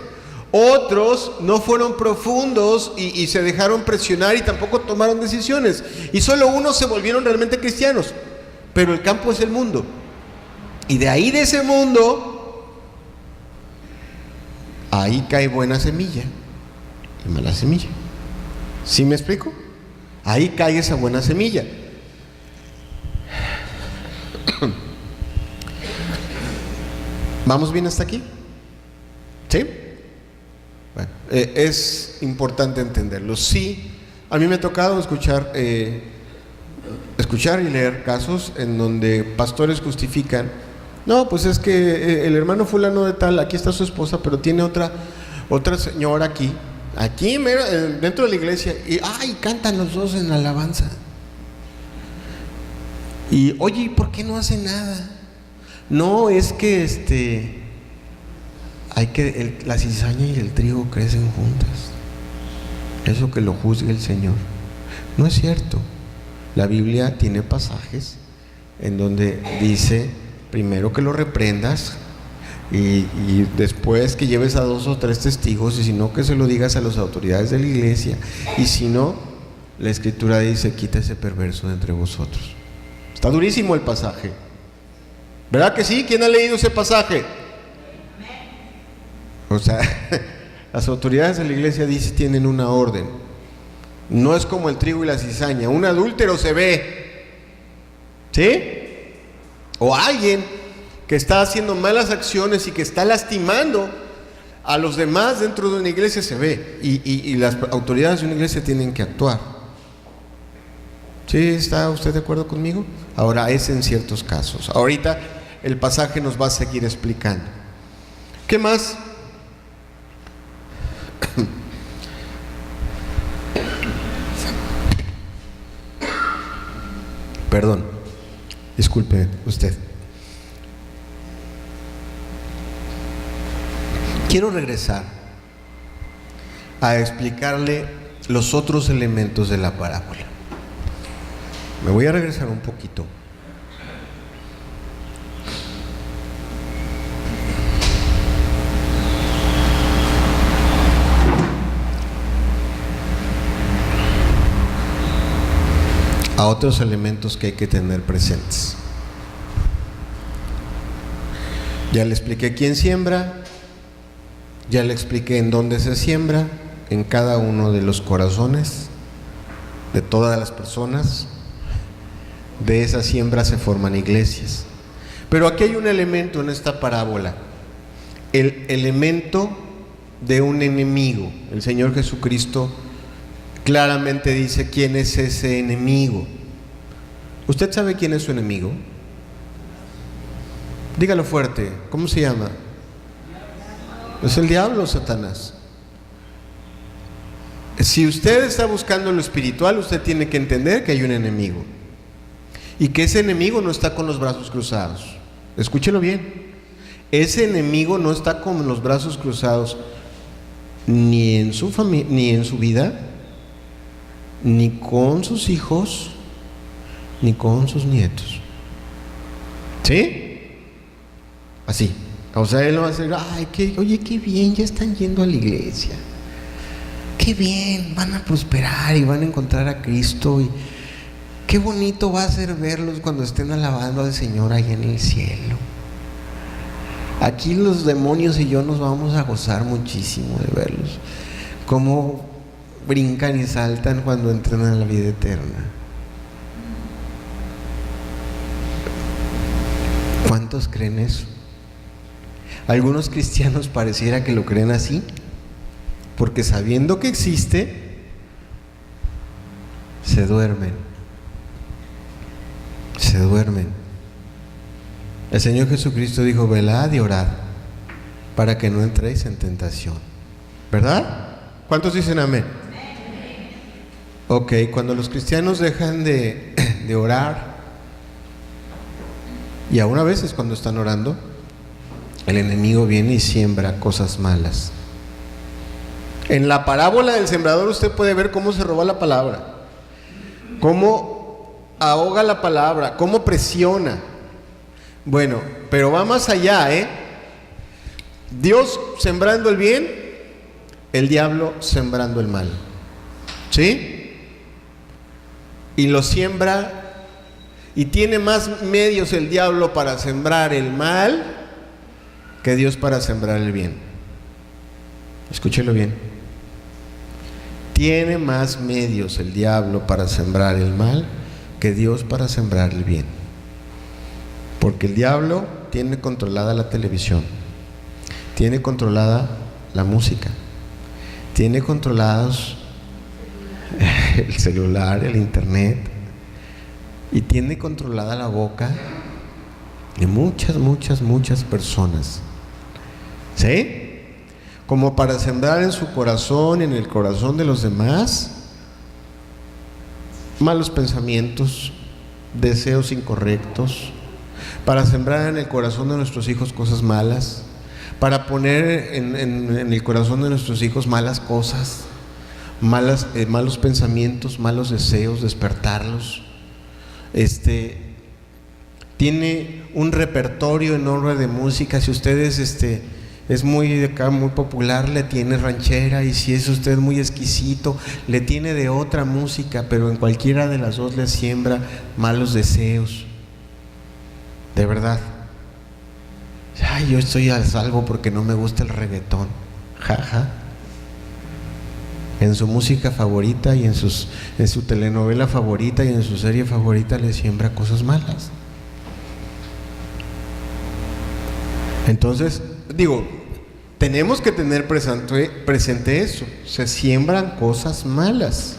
S2: Otros no fueron profundos y se dejaron presionar y tampoco tomaron decisiones. Y solo unos se volvieron realmente cristianos. Pero el campo es el mundo. Y de ahí, de ese mundo, ahí cae buena semilla y mala semilla. ¿Sí me explico? Ahí cae esa buena semilla. ¿Vamos bien hasta aquí? ¿Sí? Bueno, es importante entenderlo. Sí, a mí me ha tocado escuchar y leer casos en donde pastores justifican, no, pues es que el hermano fulano de tal, aquí está su esposa, pero tiene otra señora aquí dentro de la iglesia, y cantan los dos en alabanza. Y oye, ¿y por qué no hace nada? No, es que la cizaña y el trigo crecen juntas. Eso que lo juzgue el Señor. No es cierto. La Biblia tiene pasajes en donde dice primero que lo reprendas y después que lleves a 2 o 3 testigos, y si no, que se lo digas a las autoridades de la iglesia, y si no, la Escritura dice, quita ese perverso de entre vosotros. Está durísimo el pasaje, ¿verdad que sí? ¿Quién ha leído ese pasaje? O sea, las autoridades de la iglesia tienen una orden. No es como el trigo y la cizaña. Un adúltero se ve, ¿sí? O alguien que está haciendo malas acciones y que está lastimando a los demás dentro de una iglesia se ve. Y las autoridades de una iglesia tienen que actuar. ¿Sí? ¿Está usted de acuerdo conmigo? Ahora, es en ciertos casos. Ahorita el pasaje nos va a seguir explicando. ¿Qué más? Perdón, disculpe usted. Quiero regresar a explicarle los otros elementos de la parábola. Me voy a regresar un poquito. A otros elementos que hay que tener presentes. Ya le expliqué quién siembra, ya le expliqué en dónde se siembra, en cada uno de los corazones de todas las personas. De esa siembra se forman iglesias. Pero aquí hay un elemento en esta parábola, el elemento de un enemigo. El Señor Jesucristo claramente dice quién es ese enemigo. ¿Usted sabe quién es su enemigo? Dígalo fuerte. ¿Cómo se llama? Es el diablo, Satanás. Si usted está buscando lo espiritual, usted tiene que entender que hay un enemigo y que ese enemigo no está con los brazos cruzados. Escúchelo bien. ese enemigo no está con los brazos cruzados ni en su familia, ni en su vida, ni con sus hijos, ni con sus nietos. ¿Sí? Así. O sea, él no va a decir, oye, qué bien, ya están yendo a la iglesia. Qué bien, van a prosperar y van a encontrar a Cristo. Y qué bonito va a ser verlos cuando estén alabando al Señor allá en el cielo. Aquí los demonios y yo nos vamos a gozar muchísimo de verlos. Cómo brincan y saltan cuando entran a la vida eterna. ¿Cuántos creen eso? Algunos cristianos pareciera que lo creen así, porque sabiendo que existe, se duermen. Se duermen. El Señor Jesucristo dijo: velad y orad para que no entréis en tentación. ¿Verdad? ¿Cuántos dicen amén? Ok, cuando los cristianos dejan de orar, y aún a veces cuando están orando, el enemigo viene y siembra cosas malas. En la parábola del sembrador usted puede ver cómo se roba la palabra, cómo ahoga la palabra, cómo presiona. Bueno, pero va más allá, Dios sembrando el bien, el diablo sembrando el mal. ¿Sí? Y lo siembra, y tiene más medios el diablo para sembrar el mal que Dios para sembrar el bien. Escúchelo bien. Tiene más medios el diablo para sembrar el mal que Dios para sembrar el bien. Porque el diablo tiene controlada la televisión, tiene controlada la música, tiene controlados el celular, el internet, y tiene controlada la boca de muchas personas. ¿Sí? Como para sembrar en su corazón, en el corazón de los demás, malos pensamientos, deseos incorrectos, para sembrar en el corazón de nuestros hijos cosas malas, para poner en el corazón de nuestros hijos malas cosas, malos pensamientos, malos deseos, despertarlos. Tiene un repertorio enorme de música. Si ustedes es muy popular, le tiene ranchera, y si es usted muy exquisito, le tiene de otra música, pero en cualquiera de las dos le siembra malos deseos. De verdad. Yo estoy a salvo porque no me gusta el reggaetón. Jaja. En su música favorita y en su telenovela favorita y en su serie favorita le siembra cosas malas. Entonces, tenemos que tener presente eso. Se siembran cosas malas,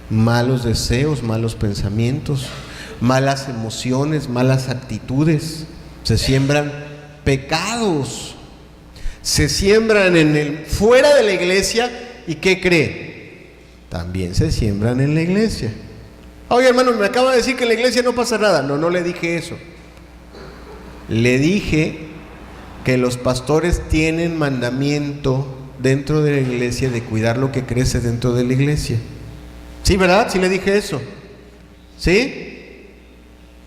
S2: malos deseos, malos pensamientos, malas emociones, malas actitudes. Se siembran pecados, se siembran fuera de la iglesia. ¿Y qué cree? También se siembran en la iglesia. Oye, hermano, me acaba de decir que en la iglesia no pasa nada. No le dije eso. Le dije que los pastores tienen mandamiento dentro de la iglesia de cuidar lo que crece dentro de la iglesia. ¿Sí, verdad? Sí le dije eso. ¿Sí?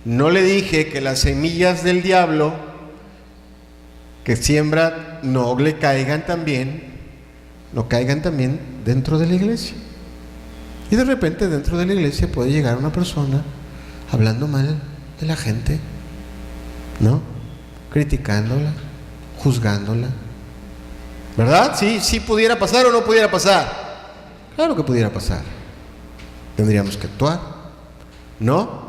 S2: No le dije que las semillas del diablo que siembra no caigan también dentro de la iglesia. Y de repente dentro de la iglesia puede llegar una persona hablando mal de la gente, ¿no? Criticándola, juzgándola. ¿Verdad? Sí pudiera pasar o no pudiera pasar. Claro que pudiera pasar. Tendríamos que actuar, ¿no?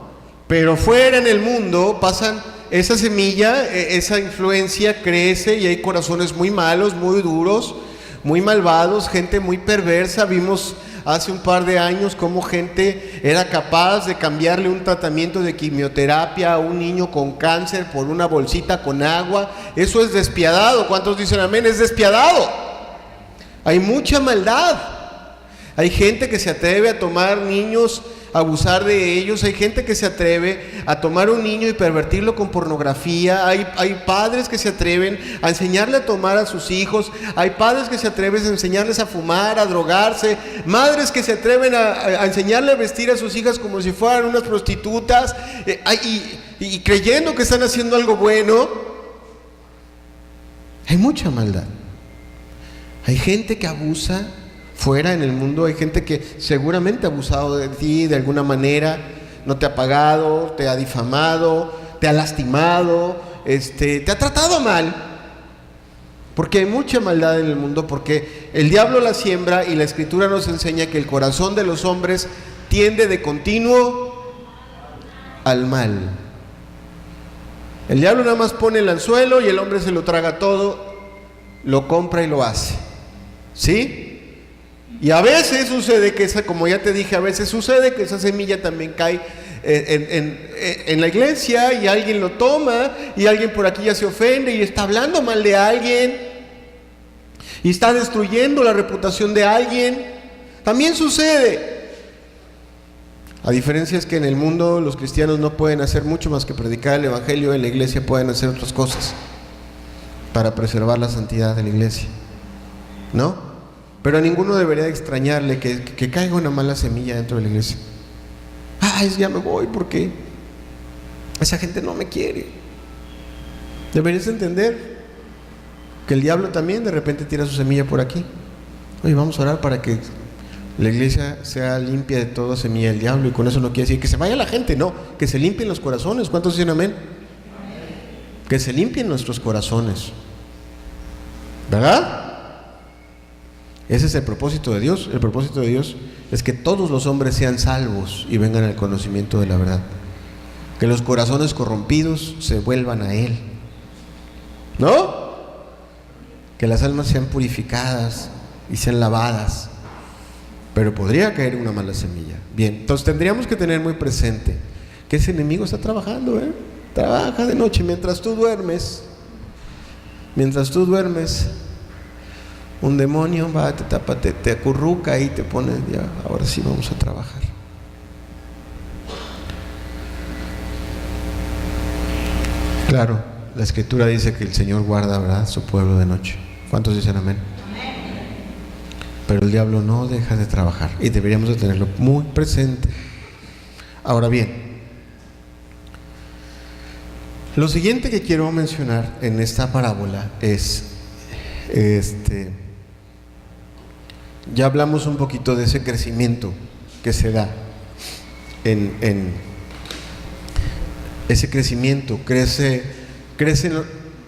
S2: Pero fuera en el mundo pasan esa semilla, esa influencia crece y hay corazones muy malos, muy duros, muy malvados, gente muy perversa. Vimos hace un par de años cómo gente era capaz de cambiarle un tratamiento de quimioterapia a un niño con cáncer por una bolsita con agua. Eso es despiadado. ¿Cuántos dicen amén? Es despiadado. Hay mucha maldad. Hay gente que se atreve a tomar niños a abusar de ellos. Hay gente que se atreve a tomar a un niño y pervertirlo con pornografía. Hay padres que se atreven a enseñarle a tomar a sus hijos. Hay padres que se atreven a enseñarles a fumar, a drogarse. Madres que se atreven a enseñarle a vestir a sus hijas como si fueran unas prostitutas, y creyendo que están haciendo algo bueno. Hay mucha maldad. Hay gente que abusa fuera en el mundo. Hay gente que seguramente ha abusado de ti de alguna manera, no te ha pagado, te ha difamado, te ha lastimado, te ha tratado mal, porque hay mucha maldad en el mundo, porque el diablo la siembra, y la Escritura nos enseña que el corazón de los hombres tiende de continuo al mal. El diablo nada más pone el anzuelo y el hombre se lo traga todo, lo compra y lo hace, ¿sí? Y a veces sucede que como ya te dije, a veces sucede que esa semilla también cae en la iglesia, y alguien lo toma, y alguien por aquí ya se ofende y está hablando mal de alguien y está destruyendo la reputación de alguien. También sucede. La diferencia es que en el mundo los cristianos no pueden hacer mucho más que predicar el evangelio. En la iglesia pueden hacer otras cosas para preservar la santidad de la iglesia, ¿no? Pero a ninguno debería extrañarle que caiga una mala semilla dentro de la iglesia. Ya me voy porque esa gente no me quiere. Deberías entender que el diablo también de repente tira su semilla por aquí. Oye, vamos a orar para que la iglesia sea limpia de toda semilla del diablo. Y con eso no quiere decir que se vaya la gente, no, que se limpien los corazones. ¿Cuántos dicen amén? Que se limpien nuestros corazones, ¿verdad? Ese es el propósito de Dios. El propósito de Dios es que todos los hombres sean salvos y vengan al conocimiento de la verdad. Que los corazones corrompidos se vuelvan a Él, ¿no? Que las almas sean purificadas y sean lavadas. Pero podría caer una mala semilla. Bien, entonces tendríamos que tener muy presente que ese enemigo está trabajando, trabaja de noche mientras tú duermes. Mientras tú duermes, un demonio va, te acurruca y te pone, ya, ahora sí vamos a trabajar. Claro, la Escritura dice que el Señor guarda, ¿verdad?, su pueblo de noche. ¿Cuántos dicen amén? Pero el diablo no deja de trabajar y deberíamos de tenerlo muy presente. Ahora bien, lo siguiente que quiero mencionar en esta parábola es ya hablamos un poquito de ese crecimiento que se da en ese crecimiento, crece,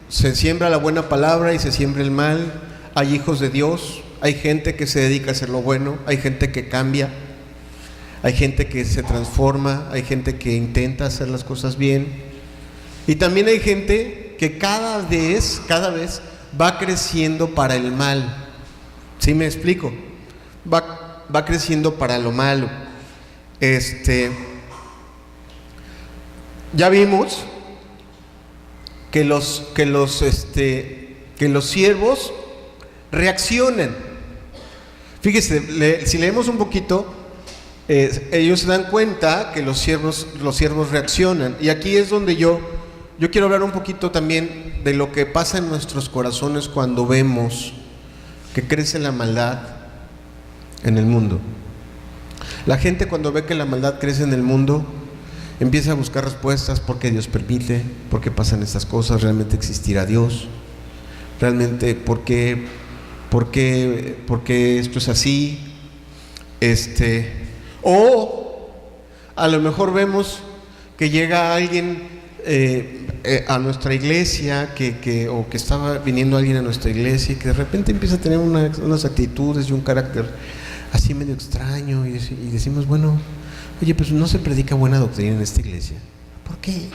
S2: se siembra la buena palabra y se siembra el mal. Hay hijos de Dios, hay gente que se dedica a hacer lo bueno, hay gente que cambia, hay gente que se transforma, hay gente que intenta hacer las cosas bien, y también hay gente que cada vez va creciendo para el mal. ¿Sí me explico? Va creciendo para lo malo. Ya vimos que los siervos reaccionan. Fíjese, si leemos un poquito, ellos se dan cuenta que los siervos reaccionan. Y aquí es donde yo quiero hablar un poquito también de lo que pasa en nuestros corazones cuando vemos que crece la maldad en el mundo. La gente, cuando ve que la maldad crece en el mundo, empieza a buscar respuestas. ¿Por qué Dios permite? ¿Por qué pasan estas cosas? ¿Realmente existirá Dios? ¿Realmente por qué esto es así? O a lo mejor vemos que llega alguien a nuestra iglesia, o que estaba viniendo alguien a nuestra iglesia, y que de repente empieza a tener unas actitudes y un carácter así medio extraño, y decimos, bueno, oye, pues no se predica buena doctrina en esta iglesia. ¿Por qué?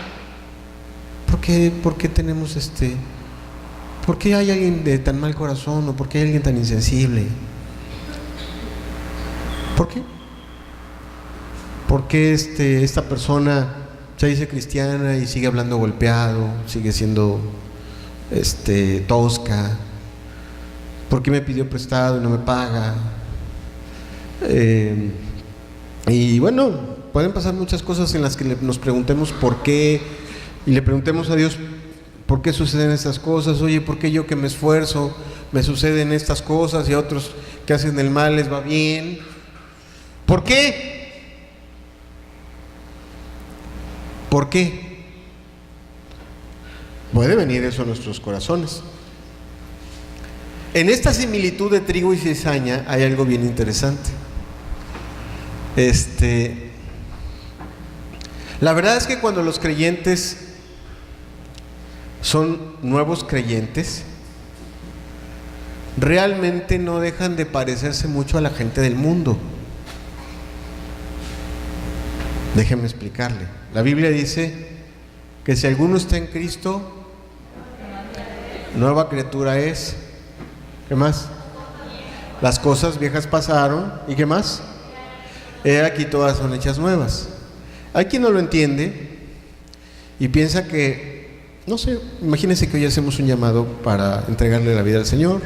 S2: ¿Por qué tenemos ¿por qué hay alguien de tan mal corazón? ¿O por qué hay alguien tan insensible? ¿Por qué? ¿Por qué esta persona se dice cristiana y sigue hablando golpeado, sigue siendo tosca? ¿Por qué me pidió prestado y no me paga? Y bueno, pueden pasar muchas cosas en las que nos preguntemos por qué, y le preguntemos a Dios por qué suceden estas cosas. Oye, ¿por qué yo que me esfuerzo me suceden estas cosas y a otros que hacen el mal les va bien? ¿Por qué? ¿Por qué? Puede venir eso a nuestros corazones. En esta similitud de trigo y cizaña hay algo bien interesante. La verdad es que cuando los creyentes son nuevos creyentes, realmente no dejan de parecerse mucho a la gente del mundo. Déjeme explicarle. La Biblia dice que si alguno está en Cristo, nueva criatura es. ¿Qué más? Las cosas viejas pasaron. ¿Y qué más? He aquí todas son hechas nuevas. Hay quien no lo entiende y piensa que, no sé, imagínense que hoy hacemos un llamado para entregarle la vida al Señor,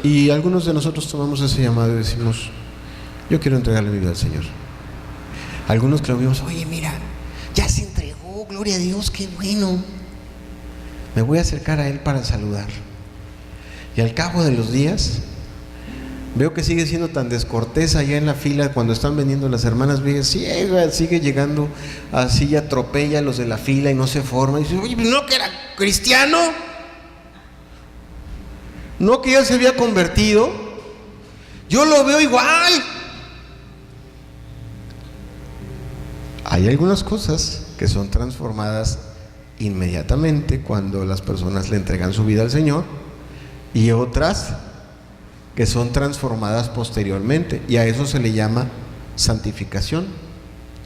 S2: y algunos de nosotros tomamos ese llamado y decimos: yo quiero entregarle mi vida al Señor. Algunos que lo vimos: oye, mira, ya se entregó, gloria a Dios, qué bueno, me voy a acercar a Él para saludar. Y al cabo de los días veo que sigue siendo tan descortés allá en la fila cuando están vendiendo las hermanas viejas. Sigue llegando así y atropella a los de la fila y no se forma. Y dice: oye, ¿no que era cristiano? ¿No que ya se había convertido? Yo lo veo igual. Hay algunas cosas que son transformadas inmediatamente cuando las personas le entregan su vida al Señor, y otras que son transformadas posteriormente, y a eso se le llama santificación.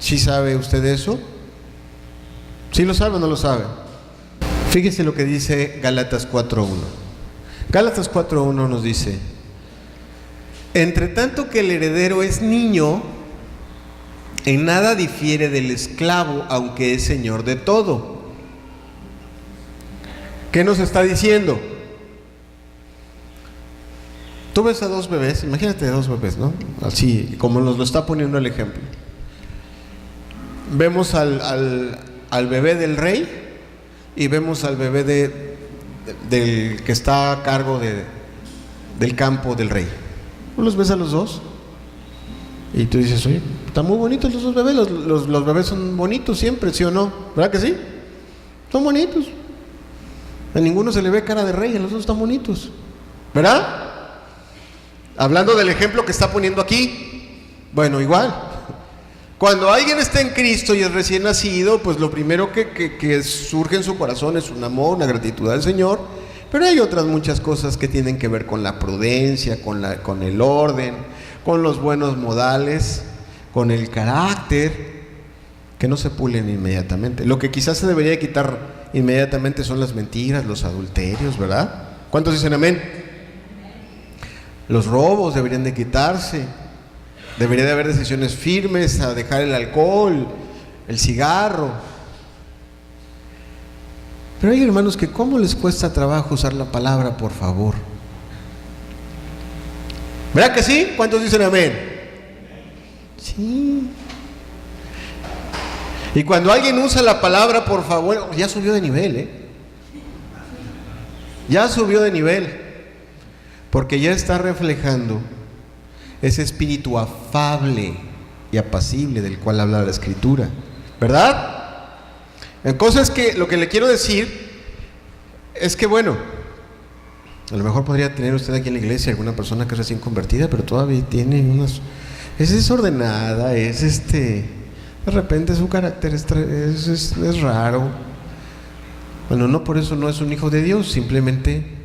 S2: ¿Sí sabe usted eso? ¿Sí lo sabe o no lo sabe? Fíjese lo que dice Gálatas 4:1. Gálatas 4:1 nos dice: entre tanto que el heredero es niño, en nada difiere del esclavo, aunque es señor de todo. ¿Qué nos está diciendo? Tú ves a dos bebés, imagínate dos bebés, ¿no? Así como nos lo está poniendo el ejemplo. Vemos al bebé del rey y vemos al bebé del que está a cargo del campo del rey. ¿Tú los ves a los dos? Y tú dices: oye, están muy bonitos los dos bebés, los bebés son bonitos siempre, ¿sí o no? ¿Verdad que sí? Son bonitos. A ninguno se le ve cara de rey, a los dos están bonitos, ¿verdad? Hablando del ejemplo que está poniendo aquí. Bueno, igual, cuando alguien está en Cristo y es recién nacido, pues lo primero que surge en su corazón es un amor, una gratitud al Señor. Pero hay otras muchas cosas que tienen que ver con la prudencia, con el orden, con los buenos modales, con el carácter, que no se pulen inmediatamente. Lo que quizás se debería quitar inmediatamente son las mentiras, los adulterios, ¿verdad? ¿Cuántos dicen amén? Los robos deberían de quitarse. Debería de haber decisiones firmes a dejar el alcohol, el cigarro. Pero hay hermanos que ¿cómo les cuesta trabajo usar la palabra por favor? ¿Verdad que sí? ¿Cuántos dicen amén? Sí. Y cuando alguien usa la palabra por favor, ya subió de nivel, ya subió de nivel. Porque ya está reflejando ese espíritu afable y apacible del cual habla la Escritura, ¿verdad? Entonces, que lo que le quiero decir es que, bueno, a lo mejor podría tener usted aquí en la iglesia alguna persona que es recién convertida, pero todavía tiene es desordenada, de repente su carácter es raro. Bueno, no por eso no es un hijo de Dios, simplemente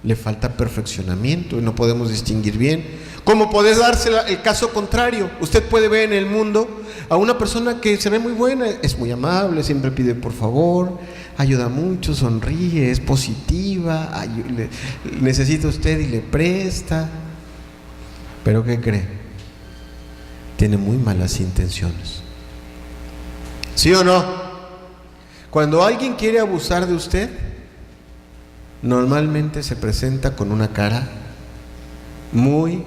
S2: le falta perfeccionamiento y no podemos distinguir bien. Como puede darse el caso contrario. Usted puede ver en el mundo a una persona que se ve muy buena, es muy amable, siempre pide por favor, ayuda mucho, sonríe, es positiva, necesita usted y le presta. Pero ¿qué cree? Tiene muy malas intenciones. ¿Sí o no? Cuando alguien quiere abusar de usted, normalmente se presenta con una cara muy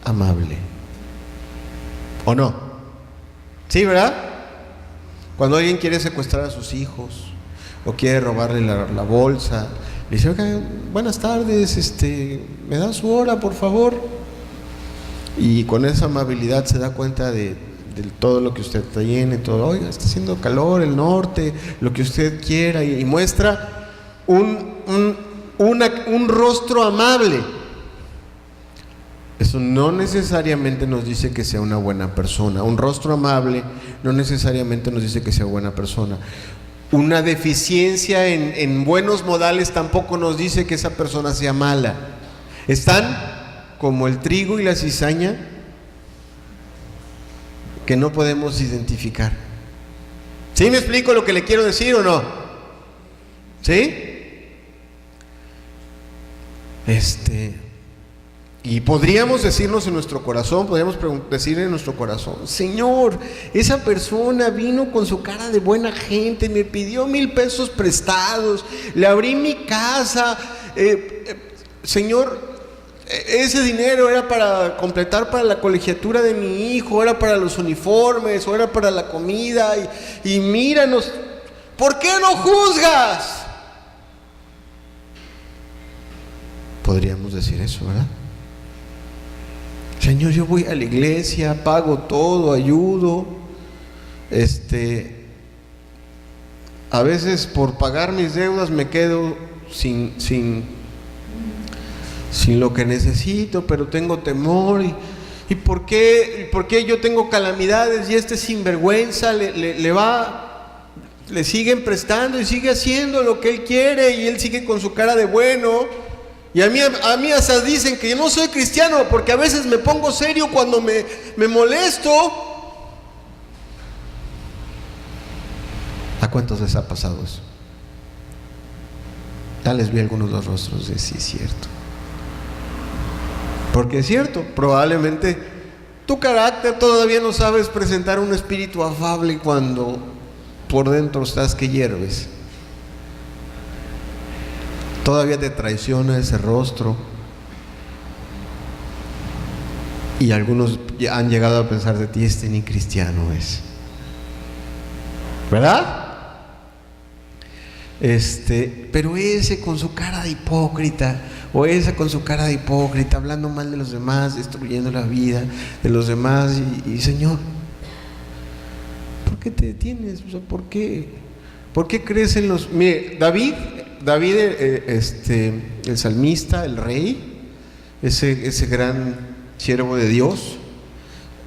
S2: amable, ¿o no? ¿Sí, verdad? Cuando alguien quiere secuestrar a sus hijos o quiere robarle la bolsa, le dice: oiga, buenas tardes, ¿me da su hora, por favor? Y con esa amabilidad se da cuenta de todo lo que usted tiene, todo. Oiga, está haciendo calor, el norte, lo que usted quiera, y muestra un rostro amable. Eso no necesariamente nos dice que sea una buena persona. Un rostro amable no necesariamente nos dice que sea buena persona. Una deficiencia en buenos modales tampoco nos dice que esa persona sea mala. Están como el trigo y la cizaña, que no podemos identificar. ¿Sí me explico lo que le quiero decir o no? ¿Sí? Y podríamos decirnos en nuestro corazón, decir en nuestro corazón: Señor, esa persona vino con su cara de buena gente, me pidió 1,000 pesos prestados, le abrí mi casa, Señor, ese dinero era para completar para la colegiatura de mi hijo, era para los uniformes, o era para la comida, y míranos, ¿por qué no juzgas? Podríamos decir eso, ¿verdad? Señor, yo voy a la iglesia, pago todo, ayudo, a veces por pagar mis deudas me quedo sin lo que necesito, pero tengo temor, y ¿por qué yo tengo calamidades y sinvergüenza le siguen prestando y sigue haciendo lo que él quiere, y él sigue con su cara de bueno? Y a mí hasta dicen que yo no soy cristiano porque a veces me pongo serio cuando me molesto. ¿A cuántos les ha pasado eso? Ya les vi algunos los rostros de sí, es cierto. Porque es cierto, probablemente tu carácter todavía no sabes presentar un espíritu afable cuando por dentro estás que hierves. Todavía te traiciona ese rostro. Y algunos ya han llegado a pensar de ti: ni cristiano es. ¿Verdad? Pero ese con su cara de hipócrita, o esa con su cara de hipócrita, hablando mal de los demás, destruyendo la vida de los demás, y Señor, ¿por qué te detienes? O sea, ¿por qué crees en los...? Mire, David, el salmista, el rey, ese gran siervo de Dios,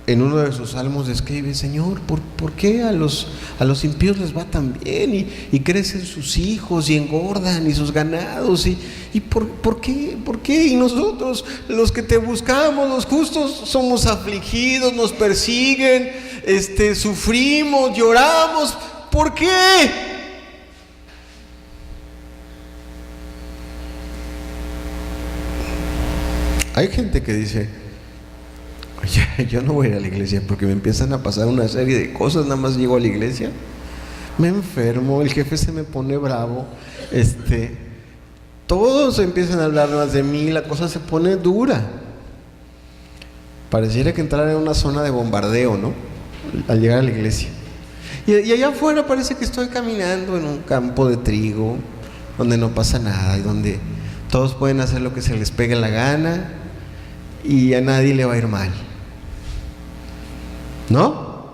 S2: en uno de sus salmos escribe: Señor, ¿por qué a los impíos les va tan bien, y crecen sus hijos y engordan y sus ganados, y por qué? Y nosotros, los que te buscamos, los justos, somos afligidos, nos persiguen, sufrimos, lloramos, ¿por qué? Hay gente que dice: oye, yo no voy a ir a la iglesia porque me empiezan a pasar una serie de cosas, nada más llego a la iglesia, me enfermo, el jefe se me pone bravo, todos empiezan a hablar más de mí, la cosa se pone dura. Pareciera que entrar en una zona de bombardeo, ¿no? Al llegar a la iglesia. Y allá afuera parece que estoy caminando en un campo de trigo, donde no pasa nada, y donde todos pueden hacer lo que se les pegue la gana, y a nadie le va a ir mal, ¿no?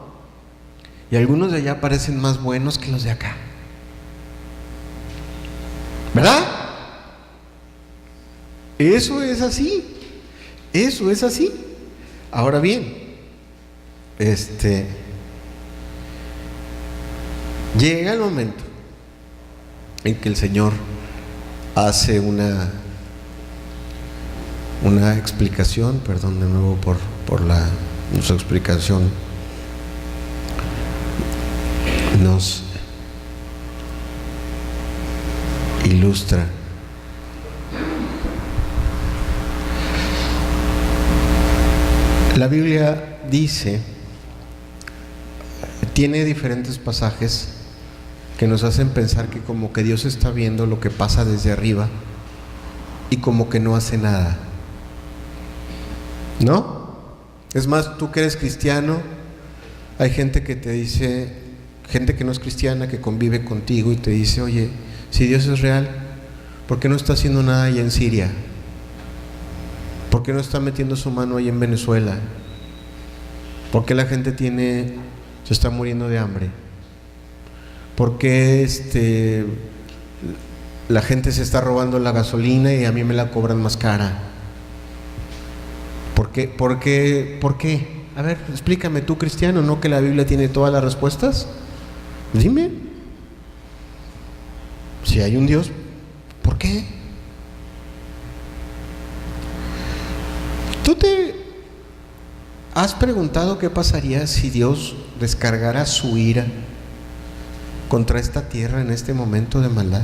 S2: Y algunos de allá parecen más buenos que los de acá, ¿verdad? Eso es así. Ahora bien, llega el momento en que el Señor hace una explicación, perdón de nuevo por su explicación, nos ilustra. La Biblia dice, tiene diferentes pasajes que nos hacen pensar que como que Dios está viendo lo que pasa desde arriba y como que no hace nada, ¿no? Es más, tú que eres cristiano, Hay gente que te dice, gente que no es cristiana, que convive contigo y te dice, oye, si Dios es real, ¿por qué no está haciendo nada allá en Siria? ¿Por qué no está metiendo su mano ahí en Venezuela? ¿Por qué la gente se está muriendo de hambre? ¿Por qué la gente se está robando la gasolina y a mí me la cobran más cara? ¿Por qué? ¿Por qué? A ver, explícame tú, cristiano, ¿no que la Biblia tiene todas las respuestas? Dime. Si hay un Dios, ¿por qué? ¿Tú te has preguntado qué pasaría si Dios descargara su ira contra esta tierra en este momento de maldad?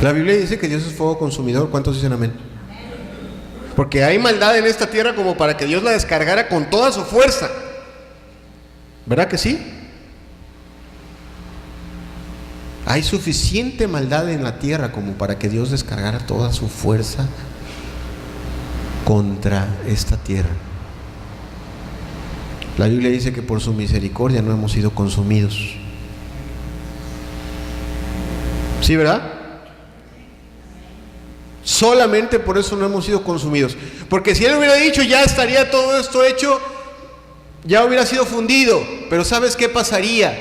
S2: La Biblia dice que Dios es fuego consumidor. ¿Cuántos dicen amén? Porque hay maldad en esta tierra como para que Dios la descargara con toda su fuerza. ¿Verdad que sí? Hay suficiente maldad en la tierra como para que Dios descargara toda su fuerza contra esta tierra. La Biblia dice que por su misericordia no hemos sido consumidos. ¿Sí, verdad? Solamente por eso no hemos sido consumidos. Porque si Él hubiera dicho, ya estaría todo esto hecho, ya hubiera sido fundido. Pero ¿sabes qué pasaría?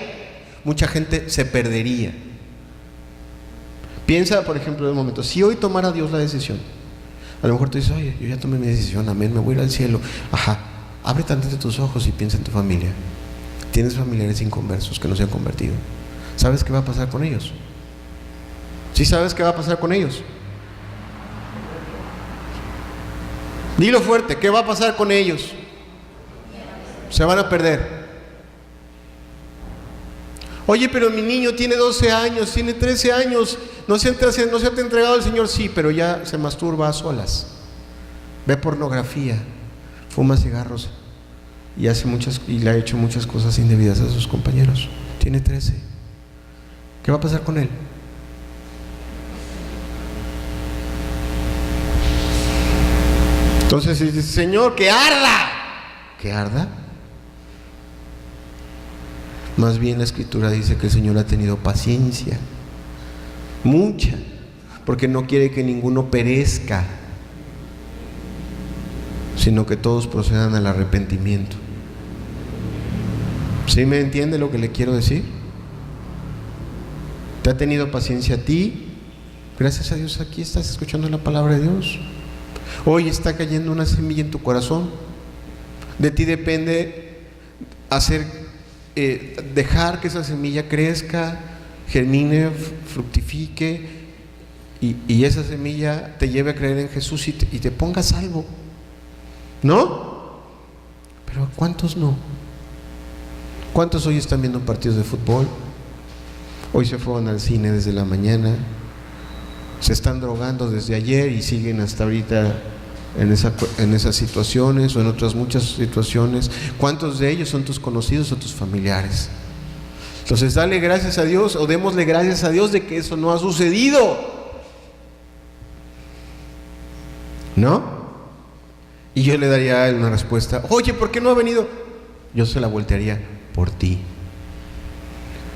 S2: Mucha gente se perdería. Piensa, por ejemplo, en un momento, si hoy tomara Dios la decisión, a lo mejor tú dices, oye, yo ya tomé mi decisión, amén, me voy a ir al cielo. Ajá, abre tantito tus ojos y piensa en tu familia. Tienes familiares inconversos que no se han convertido. ¿Sabes qué va a pasar con ellos? ¿Sí sabes qué va a pasar con ellos? Dilo fuerte, ¿qué va a pasar con ellos? Se van a perder. Oye, pero mi niño tiene 12 años, tiene 13 años, no se te ha entregado al Señor. Sí, pero ya se masturba a solas, ve pornografía, fuma cigarros y le ha hecho muchas cosas indebidas a sus compañeros. Tiene 13. ¿Qué va a pasar con él? Entonces dice, Señor, que arda. ¿Que arda? Más bien la Escritura dice que el Señor ha tenido paciencia, mucha, porque no quiere que ninguno perezca, sino que todos procedan al arrepentimiento. ¿Sí me entiende lo que le quiero decir? Te ha tenido paciencia a ti. Gracias a Dios aquí estás escuchando la palabra de Dios. Hoy está cayendo una semilla en tu corazón. De ti depende dejar que esa semilla crezca, germine, fructifique y esa semilla te lleve a creer en Jesús y te ponga salvo. ¿No? Pero ¿cuántos no? ¿Cuántos hoy están viendo partidos de fútbol? Hoy se fueron al cine desde la mañana, se están drogando desde ayer y siguen hasta ahorita en esas situaciones o en otras muchas situaciones. ¿Cuántos de ellos son tus conocidos o tus familiares? Entonces dale gracias a Dios, o démosle gracias a Dios de que eso no ha sucedido, ¿no? Y yo le daría a él una respuesta: oye, ¿por qué no ha venido? Yo se la voltearía: por ti,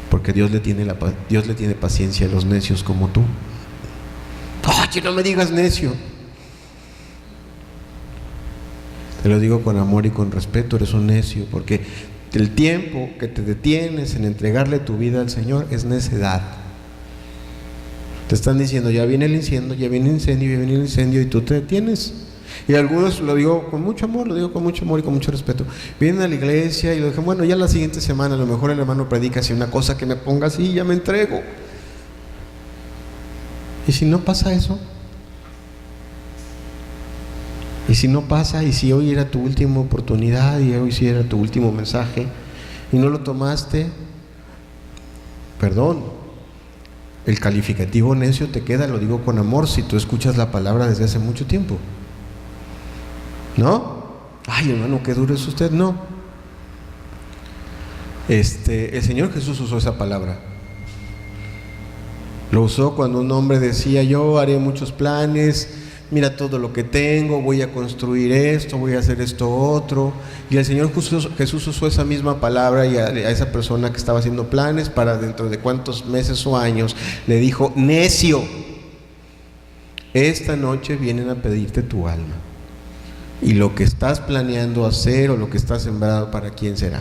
S2: porque Dios le tiene paciencia a los necios como tú. Oye, no me digas necio. Te lo digo con amor y con respeto, eres un necio, porque el tiempo que te detienes en entregarle tu vida al Señor es necedad. Te están diciendo, ya viene el incendio, ya viene el incendio, ya viene el incendio, y tú te detienes. Y algunos, lo digo con mucho amor, y con mucho respeto, vienen a la iglesia y lo dejan, bueno, ya la siguiente semana a lo mejor el hermano predica así una cosa que me ponga así, ya me entrego. ¿Y si no pasa eso? Y si no pasa, y si hoy era tu última oportunidad, y hoy sí era tu último mensaje, y no lo tomaste, perdón, el calificativo necio te queda, lo digo con amor, si tú escuchas la palabra desde hace mucho tiempo. ¿No? Ay, hermano, qué duro es usted. No. El Señor Jesús usó esa palabra. Lo usó cuando un hombre decía: yo haré muchos planes, mira todo lo que tengo, voy a construir esto, voy a hacer esto otro. Y el Señor Jesús usó esa misma palabra y a esa persona que estaba haciendo planes para dentro de cuántos meses o años, le dijo: necio, esta noche vienen a pedirte tu alma. Y lo que estás planeando hacer o lo que estás sembrado, ¿para quién será?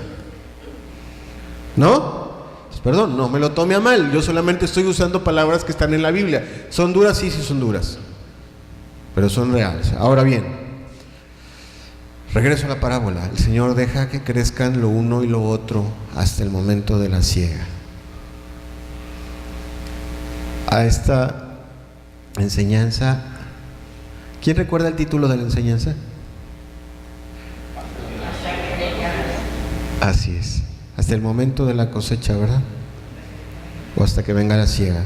S2: ¿No? Pues perdón, no me lo tome a mal. Yo solamente estoy usando palabras que están en la Biblia. ¿Son duras? Sí, sí son duras, pero son reales. Ahora bien, regreso a la parábola. El Señor deja que crezcan lo uno y lo otro hasta el momento de la siega. A esta enseñanza, ¿quién recuerda el título de la enseñanza? Así es, hasta el momento de la cosecha, ¿verdad? O hasta que venga la siega.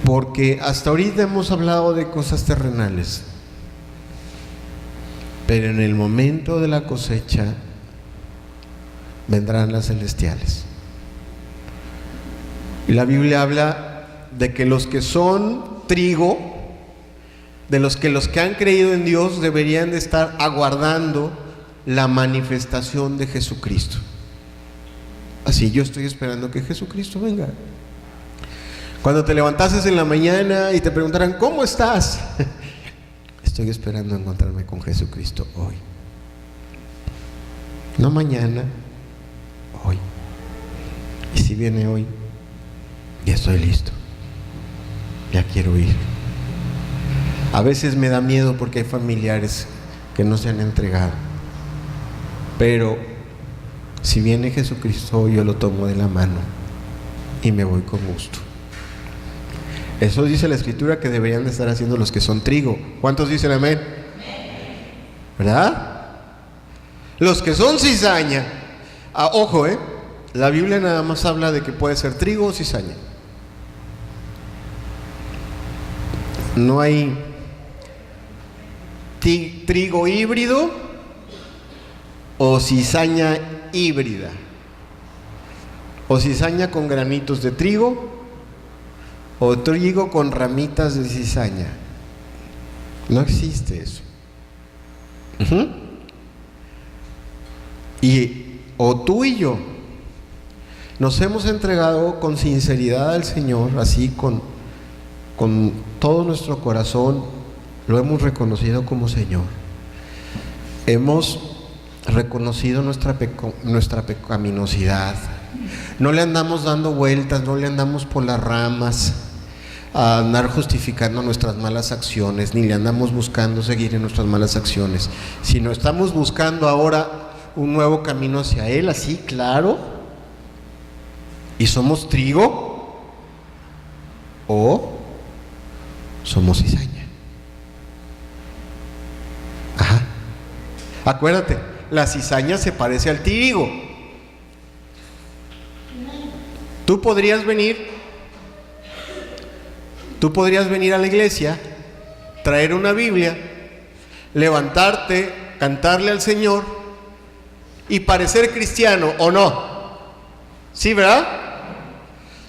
S2: Porque hasta ahorita hemos hablado de cosas terrenales, pero en el momento de la cosecha vendrán las celestiales. Y la Biblia habla de que los que son trigo, de los que han creído en Dios, deberían de estar aguardando la manifestación de Jesucristo. Así yo estoy esperando que Jesucristo venga. Cuando te levantases en la mañana y te preguntaran: ¿cómo estás? Estoy esperando encontrarme con Jesucristo hoy. No mañana, hoy. Y si viene hoy, ya estoy listo. Ya quiero ir. A veces me da miedo porque hay familiares que no se han entregado. Pero si viene Jesucristo, yo lo tomo de la mano y me voy con gusto. Eso dice la Escritura que deberían de estar haciendo los que son trigo. ¿Cuántos dicen amén? ¿Verdad? Los que son cizaña. Ojo, la Biblia nada más habla de que puede ser trigo o cizaña. No hay trigo híbrido o cizaña híbrida, o cizaña con granitos de trigo, o trigo con ramitas de cizaña. No existe eso. Y o tú y yo nos hemos entregado con sinceridad al Señor, así con todo nuestro corazón, lo hemos reconocido como Señor. Hemos reconocido nuestra pecaminosidad. No le andamos dando vueltas, no le andamos por las ramas a andar justificando nuestras malas acciones, ni le andamos buscando seguir en nuestras malas acciones, sino estamos buscando ahora un nuevo camino hacia Él, así, claro. ¿Y somos trigo o somos cizaña? Ajá. Acuérdate, la cizaña se parece al trigo. Tú podrías venir a la iglesia, traer una Biblia, levantarte, cantarle al Señor y parecer cristiano, ¿o no? ¿Sí, verdad?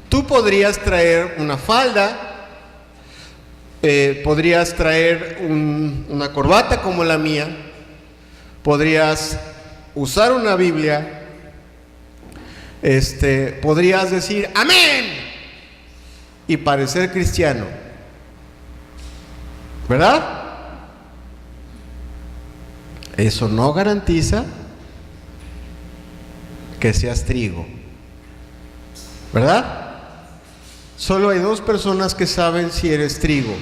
S2: Tú podrías traer una falda, podrías traer una corbata como la mía, podrías usar una Biblia, podrías decir amén y parecer cristiano, ¿verdad? Eso no garantiza que seas trigo, ¿verdad? Solo hay dos personas que saben si eres trigo: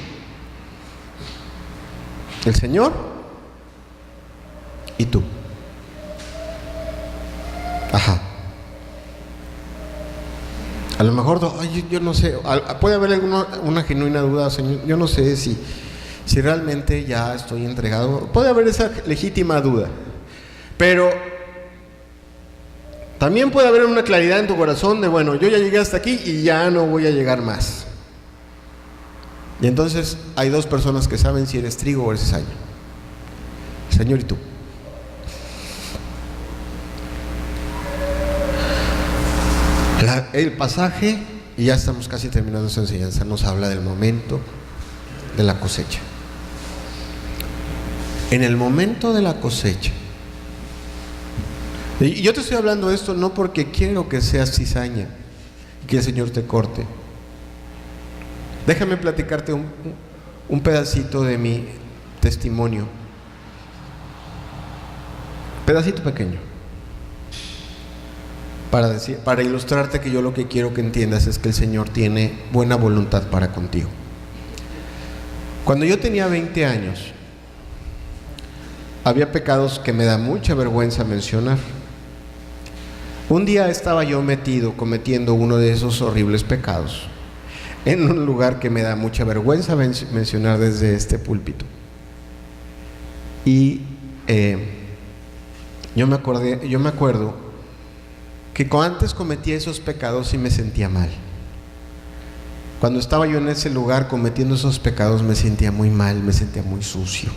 S2: el Señor y tú. Ajá. A lo mejor, yo no sé, puede haber una genuina duda, Señor, yo no sé si realmente ya estoy entregado. Puede haber esa legítima duda, pero también puede haber una claridad en tu corazón de, bueno, yo ya llegué hasta aquí y ya no voy a llegar más. Y entonces hay dos personas que saben si eres trigo o eres cizaña: el Señor y tú. El pasaje, y ya estamos casi terminando esta enseñanza, nos habla del momento de la cosecha. En el momento de la cosecha. Y yo te estoy hablando de esto no porque quiero que seas cizaña y que el Señor te corte. Déjame platicarte un pedacito de mi testimonio. Pedacito pequeño. Para ilustrarte que yo lo que quiero que entiendas es que el Señor tiene buena voluntad para contigo. Cuando yo tenía 20 años, había pecados que me da mucha vergüenza mencionar. Un día estaba yo cometiendo uno de esos horribles pecados en un lugar que me da mucha vergüenza mencionar desde este púlpito. Y yo me acuerdo que antes cometía esos pecados y me sentía mal. Cuando estaba yo en ese lugar cometiendo esos pecados me sentía muy mal, me sentía muy sucio.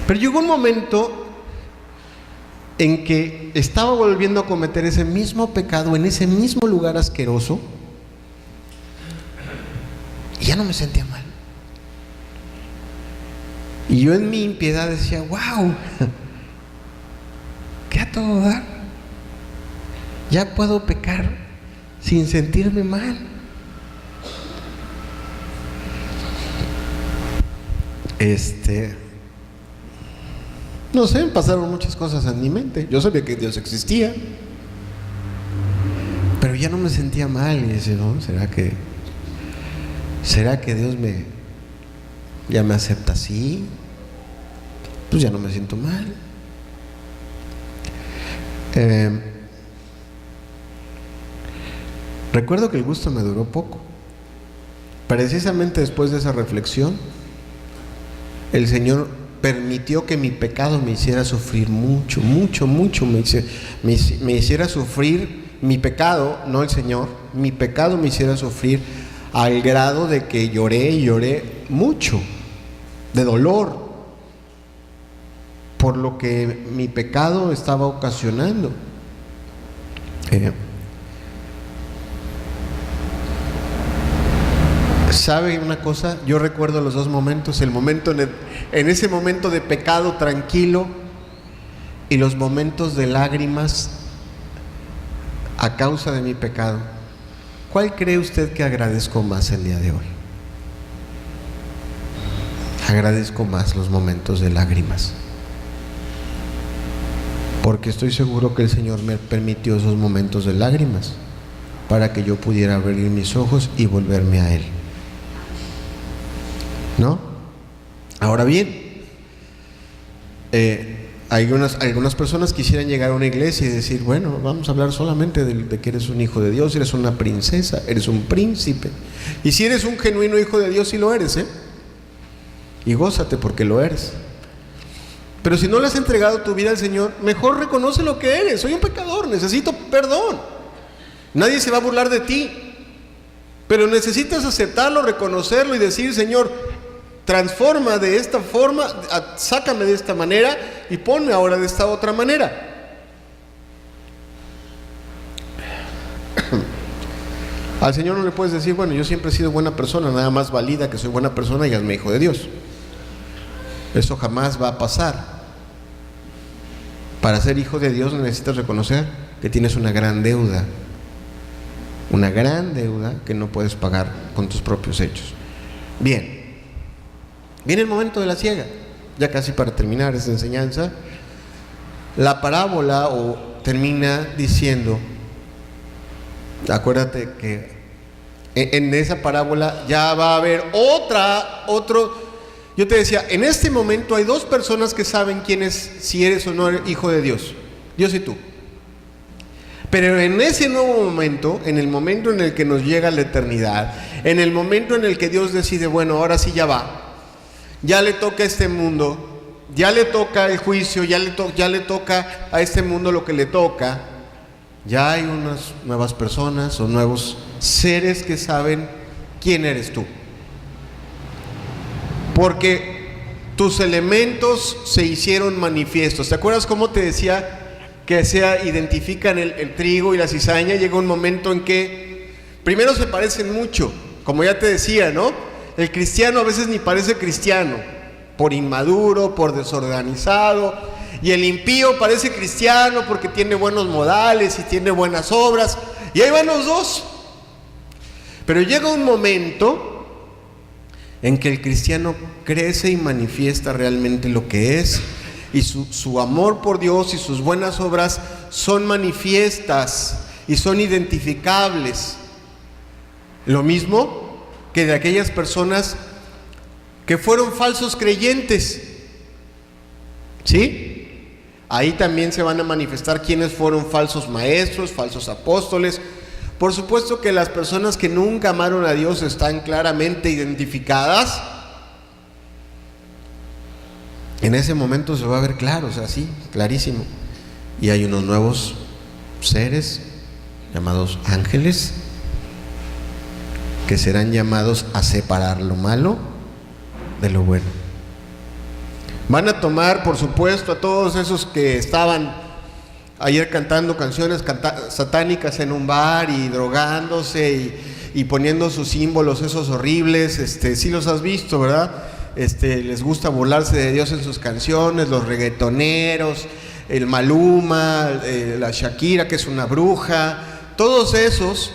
S2: Pero llegó un momento en que estaba volviendo a cometer ese mismo pecado en ese mismo lugar asqueroso y ya no me sentía mal. Y yo en mi impiedad decía, wow, ¿qué a todo dar? Ya puedo pecar sin sentirme mal. No sé, pasaron muchas cosas en mi mente. Yo sabía que Dios existía, pero ya no me sentía mal. Y decía, ¿no? ¿Será que Dios ya me acepta así? Pues ya no me siento mal. Recuerdo que el gusto me duró poco. Precisamente después de esa reflexión, el Señor permitió que mi pecado me hiciera sufrir mucho, me hiciera sufrir mi pecado, no el Señor, mi pecado me hiciera sufrir al grado de que lloré mucho de dolor por lo que mi pecado estaba ocasionando. ¿Sabe una cosa? Yo recuerdo los dos momentos, el momento en ese momento de pecado tranquilo y los momentos de lágrimas a causa de mi pecado. ¿Cuál cree usted que agradezco más el día de hoy? Agradezco más los momentos de lágrimas, porque estoy seguro que el Señor me permitió esos momentos de lágrimas para que yo pudiera abrir mis ojos y volverme a Él, ¿no? Ahora bien, algunas personas quisieran llegar a una iglesia y decir, bueno, vamos a hablar solamente de que eres un hijo de Dios, eres una princesa, eres un príncipe. Y si eres un genuino hijo de Dios, sí lo eres, y gózate porque lo eres. Pero si no le has entregado tu vida al Señor, mejor reconoce lo que eres. Soy un pecador, necesito perdón. Nadie se va a burlar de ti, pero necesitas aceptarlo, reconocerlo y decir, Señor, transforma de esta forma, sácame de esta manera y ponme ahora de esta otra manera. Al Señor no le puedes decir, bueno, yo siempre he sido buena persona, nada más valida que soy buena persona y hazme hijo de Dios. Eso jamás va a pasar. Para ser hijo de Dios necesitas reconocer que tienes una gran deuda que no puedes pagar con tus propios hechos. Bien. Viene el momento de la siega, ya casi para terminar esta enseñanza. La parábola termina diciendo, acuérdate que en esa parábola ya va a haber otro. Yo te decía, en este momento hay dos personas que saben si eres o no hijo de Dios, Dios y tú. Pero en ese nuevo momento, en el momento en el que nos llega la eternidad, en el momento en el que Dios decide, bueno, ahora sí ya va. Ya le toca a este mundo, ya le toca el juicio, ya le toca a este mundo lo que le toca. Ya hay unas nuevas personas o nuevos seres que saben quién eres tú. Porque tus elementos se hicieron manifiestos. ¿Te acuerdas cómo te decía que se identifican el trigo y la cizaña? Llega un momento en que primero se parecen mucho, como ya te decía, ¿no? el cristiano a veces ni parece cristiano, por inmaduro, por desorganizado, y el impío parece cristiano porque tiene buenos modales y tiene buenas obras, y ahí van los dos. Pero llega un momento en que el cristiano crece y manifiesta realmente lo que es, y su amor por Dios y sus buenas obras son manifiestas y son identificables. Lo mismo que de aquellas personas que fueron falsos creyentes, ¿sí? Ahí también se van a manifestar quienes fueron falsos maestros, falsos apóstoles. Por supuesto que las personas que nunca amaron a Dios están claramente identificadas. En ese momento se va a ver claro, o sea, sí, clarísimo. Y hay unos nuevos seres llamados ángeles que serán llamados a separar lo malo de lo bueno. Van a tomar, por supuesto, a todos esos que estaban ayer cantando canciones satánicas en un bar y drogándose y poniendo sus símbolos esos horribles, sí los has visto, ¿verdad? Les gusta burlarse de Dios en sus canciones, los reggaetoneros, el Maluma, la Shakira, que es una bruja, todos esos,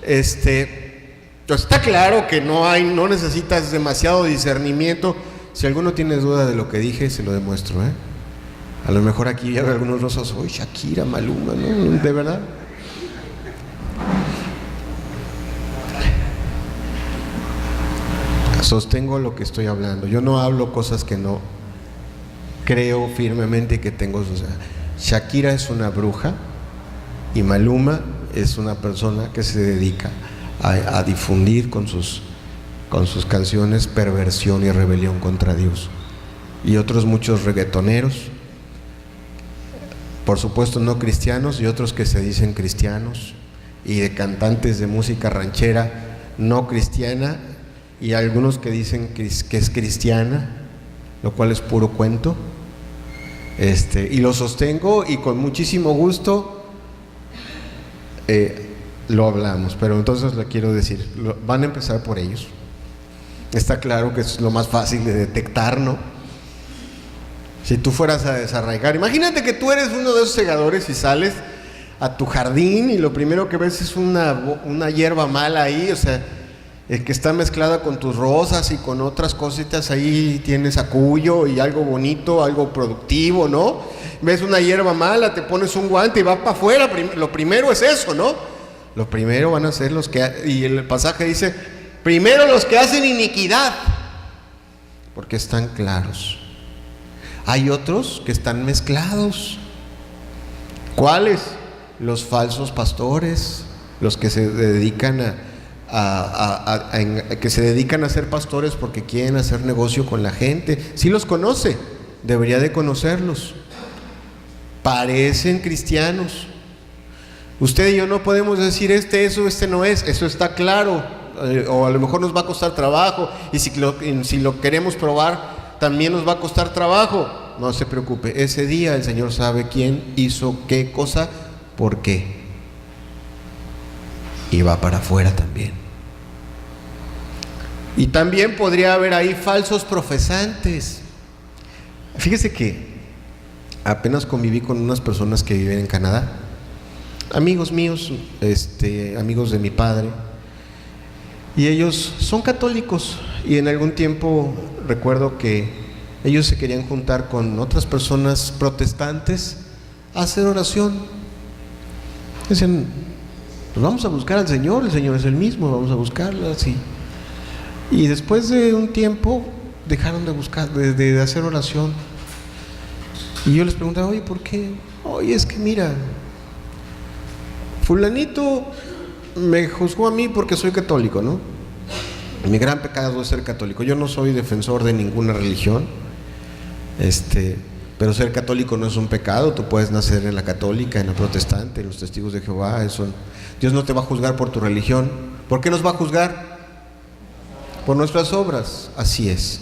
S2: pues está claro que no necesitas demasiado discernimiento. Si alguno tiene duda de lo que dije, se lo demuestro, A lo mejor aquí ya veo algunos rostros, oye, Shakira, Maluma, ¿no? ¿De verdad? Sostengo lo que estoy hablando. Yo no hablo cosas que no creo firmemente que tengo. O sea, Shakira es una bruja y Maluma es una persona que se dedica a difundir con sus canciones perversión y rebelión contra Dios. Y otros muchos reggaetoneros, por supuesto no cristianos, y otros que se dicen cristianos, y de cantantes de música ranchera no cristiana, y algunos que dicen que es cristiana, lo cual es puro cuento. Y lo sostengo y con muchísimo gusto lo hablamos, pero entonces le quiero decir, van a empezar por ellos. Está claro que es lo más fácil de detectar, ¿no? Si tú fueras a desarraigar, imagínate que tú eres uno de esos segadores y sales a tu jardín y lo primero que ves es una hierba mala ahí, o sea, que está mezclada con tus rosas y con otras cositas ahí, tienes acuyo y algo bonito, algo productivo, ¿no? Ves una hierba mala, te pones un guante y vas para afuera. Lo primero es eso, ¿no? Lo primero van a ser los que, y el pasaje dice, primero los que hacen iniquidad, porque están claros. Hay otros que están mezclados. ¿Cuáles? Los falsos pastores, los que se dedican que se dedican a ser pastores porque quieren hacer negocio con la gente. Sí los conoce, debería de conocerlos. Parecen cristianos. Usted y yo no podemos decir eso, no es, eso está claro, o a lo mejor nos va a costar trabajo, y si lo queremos probar, también nos va a costar trabajo. No se preocupe, ese día el Señor sabe quién hizo qué cosa, por qué, y va para afuera también. Y también podría haber ahí falsos profesantes. Fíjese que apenas conviví con unas personas que viven en Canadá, amigos míos, amigos de mi padre, y ellos son católicos, y en algún tiempo recuerdo que ellos se querían juntar con otras personas protestantes a hacer oración. Decían, pues vamos a buscar al Señor, el Señor es el mismo, vamos a buscarlo, así. Y después de un tiempo dejaron de buscar, de hacer oración. Y yo les preguntaba, oye, ¿por qué? Oye, es que mira, fulanito me juzgó a mí porque soy católico, ¿no? Mi gran pecado es ser católico. Yo no soy defensor de ninguna religión, pero ser católico no es un pecado. Tú puedes nacer en la católica, en la protestante, en los testigos de Jehová. Dios no te va a juzgar por tu religión. ¿Por qué nos va a juzgar? Por nuestras obras. Así es,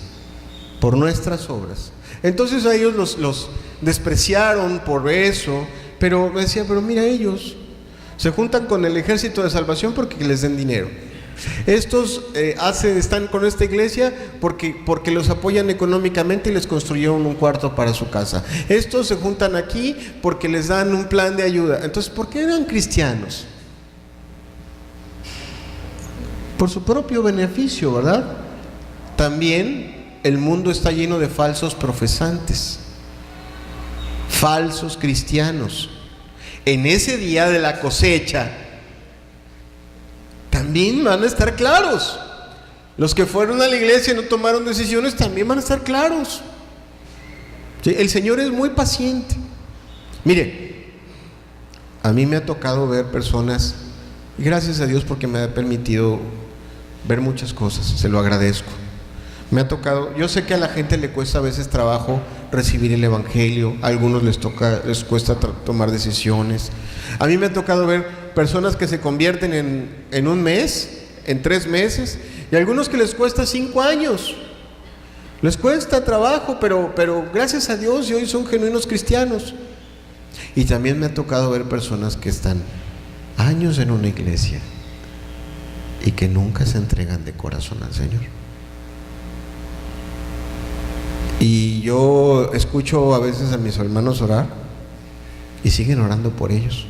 S2: por nuestras obras. Entonces a ellos los despreciaron por eso, pero me decía, pero mira, ellos se juntan con el ejército de salvación porque les den dinero. Estos están con esta iglesia porque los apoyan económicamente y les construyeron un cuarto para su casa. Estos se juntan aquí porque les dan un plan de ayuda. Entonces, ¿por qué eran cristianos? Por su propio beneficio, ¿verdad? También el mundo está lleno de falsos profesantes, falsos cristianos. En ese día de la cosecha también van a estar claros. Los que fueron a la iglesia y no tomaron decisiones también van a estar claros. ¿Sí? El Señor es muy paciente. Mire, a mí me ha tocado ver personas, y gracias a Dios porque me ha permitido ver muchas cosas, se lo agradezco. Me ha tocado, yo sé que a la gente le cuesta a veces trabajo recibir el evangelio, a algunos les cuesta tomar decisiones. A mí me ha tocado ver personas que se convierten en un mes, en 3 meses, y a algunos que les cuesta 5 años. Les cuesta trabajo, pero gracias a Dios y hoy son genuinos cristianos. Y también me ha tocado ver personas que están años en una iglesia y que nunca se entregan de corazón al Señor. Y yo escucho a veces a mis hermanos orar y siguen orando por ellos.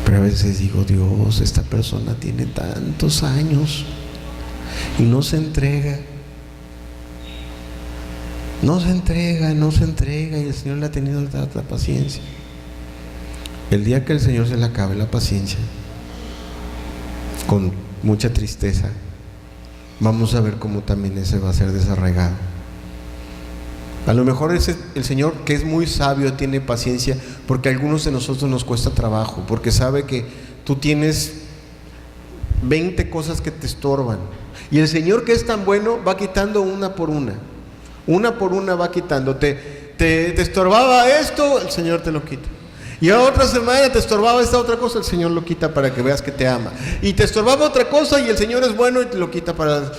S2: Pero a veces digo, Dios, esta persona tiene tantos años y no se entrega. No se entrega y el Señor le ha tenido la paciencia. El día que el Señor se le acabe la paciencia, con mucha tristeza, vamos a ver cómo también ese va a ser desarraigado. A lo mejor el Señor, que es muy sabio, tiene paciencia porque a algunos de nosotros nos cuesta trabajo, porque sabe que tú tienes 20 cosas que te estorban, y el Señor, que es tan bueno, va quitando una por una va quitando. Te estorbaba esto, el Señor te lo quita. Y a otra semana te estorbaba esta otra cosa, el Señor lo quita para que veas que te ama. Y te estorbaba otra cosa y el Señor es bueno y te lo quita para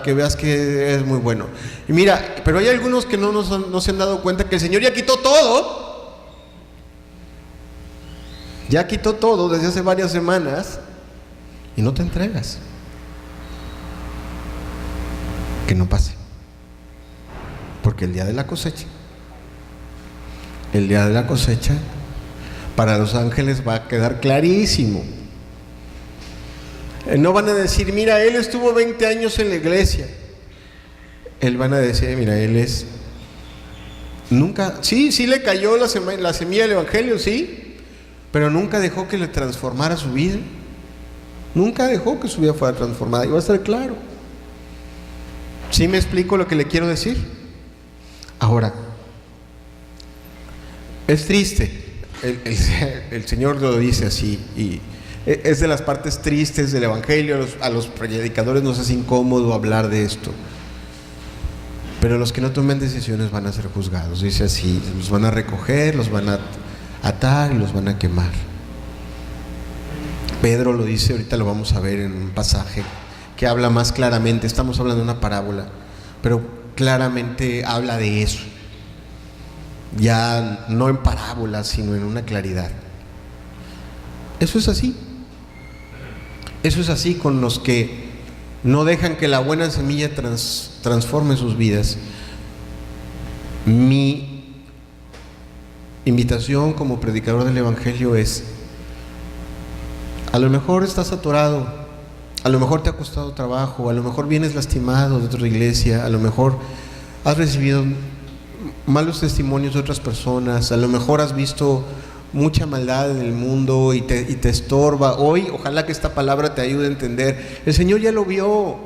S2: que veas que es muy bueno. Y mira, pero hay algunos que no se han dado cuenta que el Señor ya quitó todo. Ya quitó todo desde hace varias semanas y no te entregas. Que no pase. Porque el día de la cosecha, para los ángeles va a quedar clarísimo. No van a decir, mira, él estuvo 20 años en la iglesia. Él van a decir, mira, él es... Nunca, sí le cayó la semilla del evangelio, sí, pero nunca dejó que le transformara su vida. Nunca dejó que su vida fuera transformada. Y va a estar claro. ¿Sí me explico lo que le quiero decir? Ahora, es triste, el Señor lo dice así, y es de las partes tristes del evangelio. A los predicadores nos es incómodo hablar de esto, pero los que no tomen decisiones van a ser juzgados. Dice así, los van a recoger, los van a atar y los van a quemar. Pedro lo dice, ahorita lo vamos a ver en un pasaje que habla más claramente. Estamos hablando de una parábola, pero claramente habla de eso, ya no en parábolas, sino en una claridad. Eso es así con los que no dejan que la buena semilla transforme sus vidas. Mi invitación como predicador del evangelio es: a lo mejor estás atorado, a lo mejor te ha costado trabajo, a lo mejor vienes lastimado de otra iglesia, a lo mejor has recibido malos testimonios de otras personas, a lo mejor has visto mucha maldad en el mundo y te estorba. Hoy, ojalá que esta palabra te ayude a entender. El Señor ya lo vio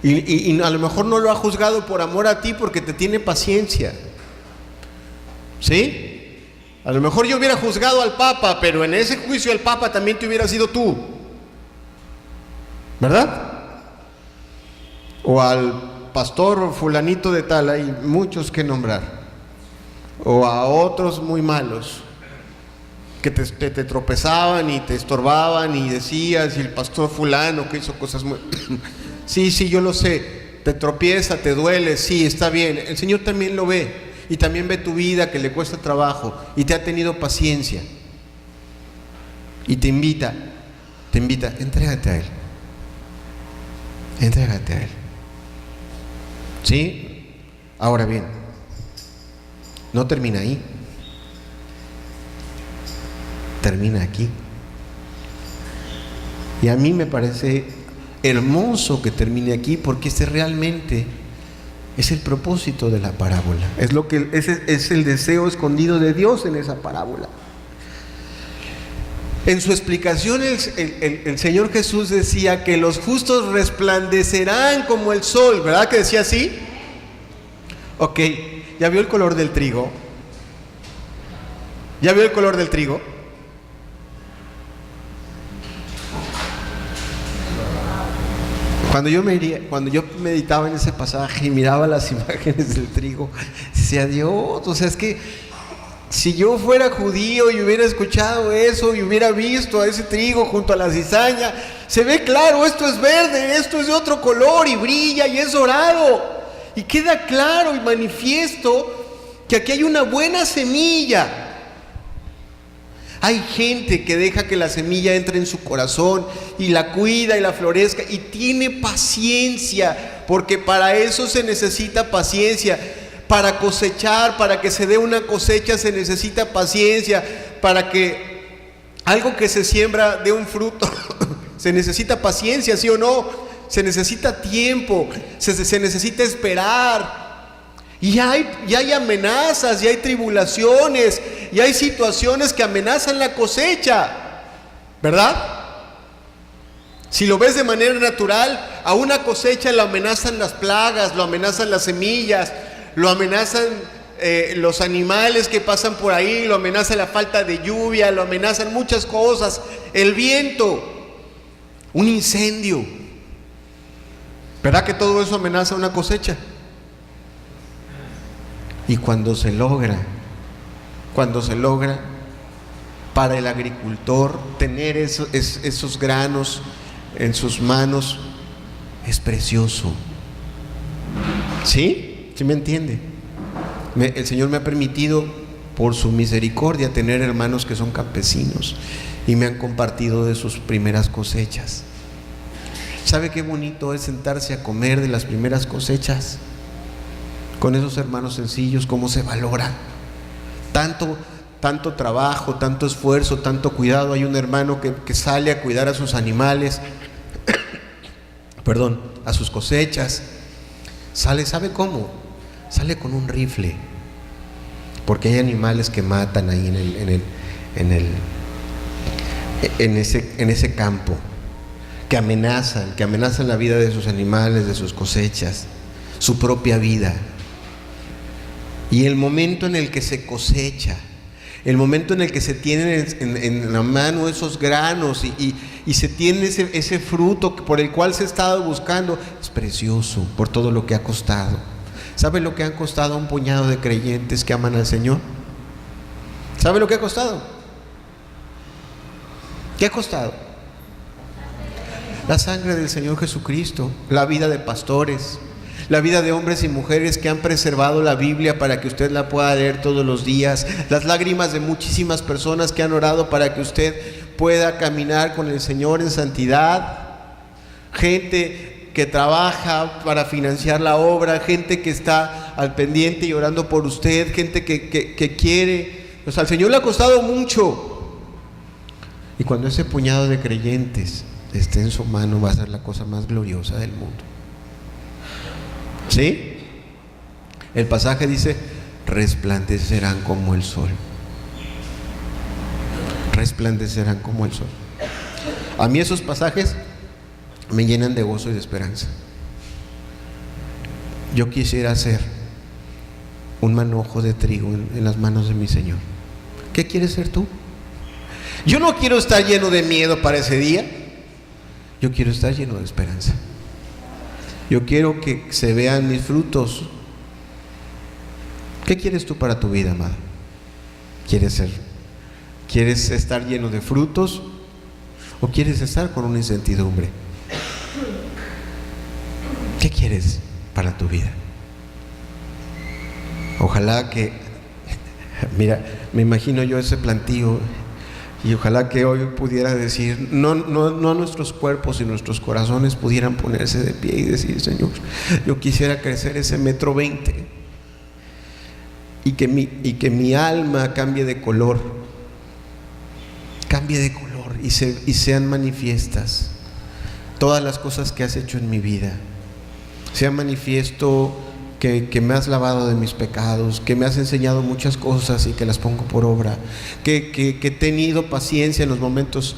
S2: y a lo mejor no lo ha juzgado por amor a ti, porque te tiene paciencia. ¿Sí? A lo mejor yo hubiera juzgado al Papa, pero en ese juicio el Papa también te hubiera sido tú, ¿verdad? O al pastor fulanito de tal, hay muchos que nombrar, o a otros muy malos que te tropezaban y te estorbaban y decías, y el pastor fulano que hizo cosas muy... sí, yo lo sé, te tropieza, te duele, sí, está bien. El Señor también lo ve, y también ve tu vida que le cuesta trabajo y te ha tenido paciencia. Y te invita, entrégate a Él. Entrégate a Él. ¿Sí? Ahora bien, no termina ahí. Termina aquí. Y a mí me parece hermoso que termine aquí, porque ese realmente es el propósito de la parábola. Ese es el deseo escondido de Dios en esa parábola. En su explicación el Señor Jesús decía que los justos resplandecerán como el sol, ¿verdad que decía así? Ok, ¿ya vio el color del trigo? ¿Ya vio el color del trigo? Cuando yo meditaba en ese pasaje y miraba las imágenes del trigo, decía, Dios, o sea, es que si yo fuera judío y hubiera escuchado eso y hubiera visto a ese trigo junto a la cizaña, se ve claro, esto es verde, esto es de otro color y brilla y es dorado. Y queda claro y manifiesto que aquí hay una buena semilla. Hay gente que deja que la semilla entre en su corazón y la cuida y la florezca y tiene paciencia, porque para eso se necesita paciencia. Para cosechar, para que se dé una cosecha se necesita paciencia. Para que algo que se siembra dé un fruto se necesita paciencia, ¿sí o no? Se necesita tiempo, se necesita esperar. Y hay amenazas, y hay tribulaciones, y hay situaciones que amenazan la cosecha, ¿verdad? Si lo ves de manera natural, a una cosecha lo amenazan las plagas, lo amenazan las semillas, lo amenazan los animales que pasan por ahí, lo amenaza la falta de lluvia, lo amenazan muchas cosas, el viento, un incendio. ¿Verdad que todo eso amenaza una cosecha? Y cuando se logra para el agricultor tener esos granos en sus manos, es precioso. ¿Sí? ¿Sí me entiende? El Señor me ha permitido, por su misericordia, tener hermanos que son campesinos y me han compartido de sus primeras cosechas. ¿Sabe qué bonito es sentarse a comer de las primeras cosechas? Con esos hermanos sencillos, cómo se valora tanto trabajo, tanto esfuerzo, tanto cuidado. Hay un hermano que sale a cuidar a sus animales, a sus cosechas. ¿Sabe cómo? Sale con un rifle, porque hay animales que matan ahí en ese campo, que amenazan la vida de sus animales, de sus cosechas, su propia vida. Y el momento en el que se cosecha, el momento en el que se tienen en la mano esos granos y se tiene ese fruto por el cual se ha estado buscando, es precioso por todo lo que ha costado. ¿Sabe lo que han costado a un puñado de creyentes que aman al Señor? ¿Sabe lo que ha costado? ¿Qué ha costado? La sangre del Señor Jesucristo, la vida de pastores, la vida de hombres y mujeres que han preservado la Biblia para que usted la pueda leer todos los días, las lágrimas de muchísimas personas que han orado para que usted pueda caminar con el Señor en santidad, gente que trabaja para financiar la obra, gente que está al pendiente y orando por usted, gente que quiere. O sea, al Señor le ha costado mucho. Y cuando ese puñado de creyentes esté en su mano, va a ser la cosa más gloriosa del mundo. ¿Sí? El pasaje dice, resplandecerán como el sol. Resplandecerán como el sol. A mí esos pasajes me llenan de gozo y de esperanza. Yo quisiera ser un manojo de trigo en las manos de mi Señor. ¿Qué quieres ser tú? Yo no quiero estar lleno de miedo para ese día. Yo quiero estar lleno de esperanza. Yo quiero que se vean mis frutos. ¿Qué quieres tú para tu vida, amada? ¿Quieres estar lleno de frutos o quieres estar con una incertidumbre? ¿Qué quieres para tu vida? Ojalá que, mira, me imagino yo ese plantío Y ojalá que hoy pudiera decir, no nuestros cuerpos y nuestros corazones pudieran ponerse de pie y decir: Señor, yo quisiera crecer ese 1.20 m y que mi alma cambie de color y sean manifiestas todas las cosas que has hecho en mi vida. Sea manifiesto que me has lavado de mis pecados, que me has enseñado muchas cosas y que las pongo por obra, que he tenido paciencia en los momentos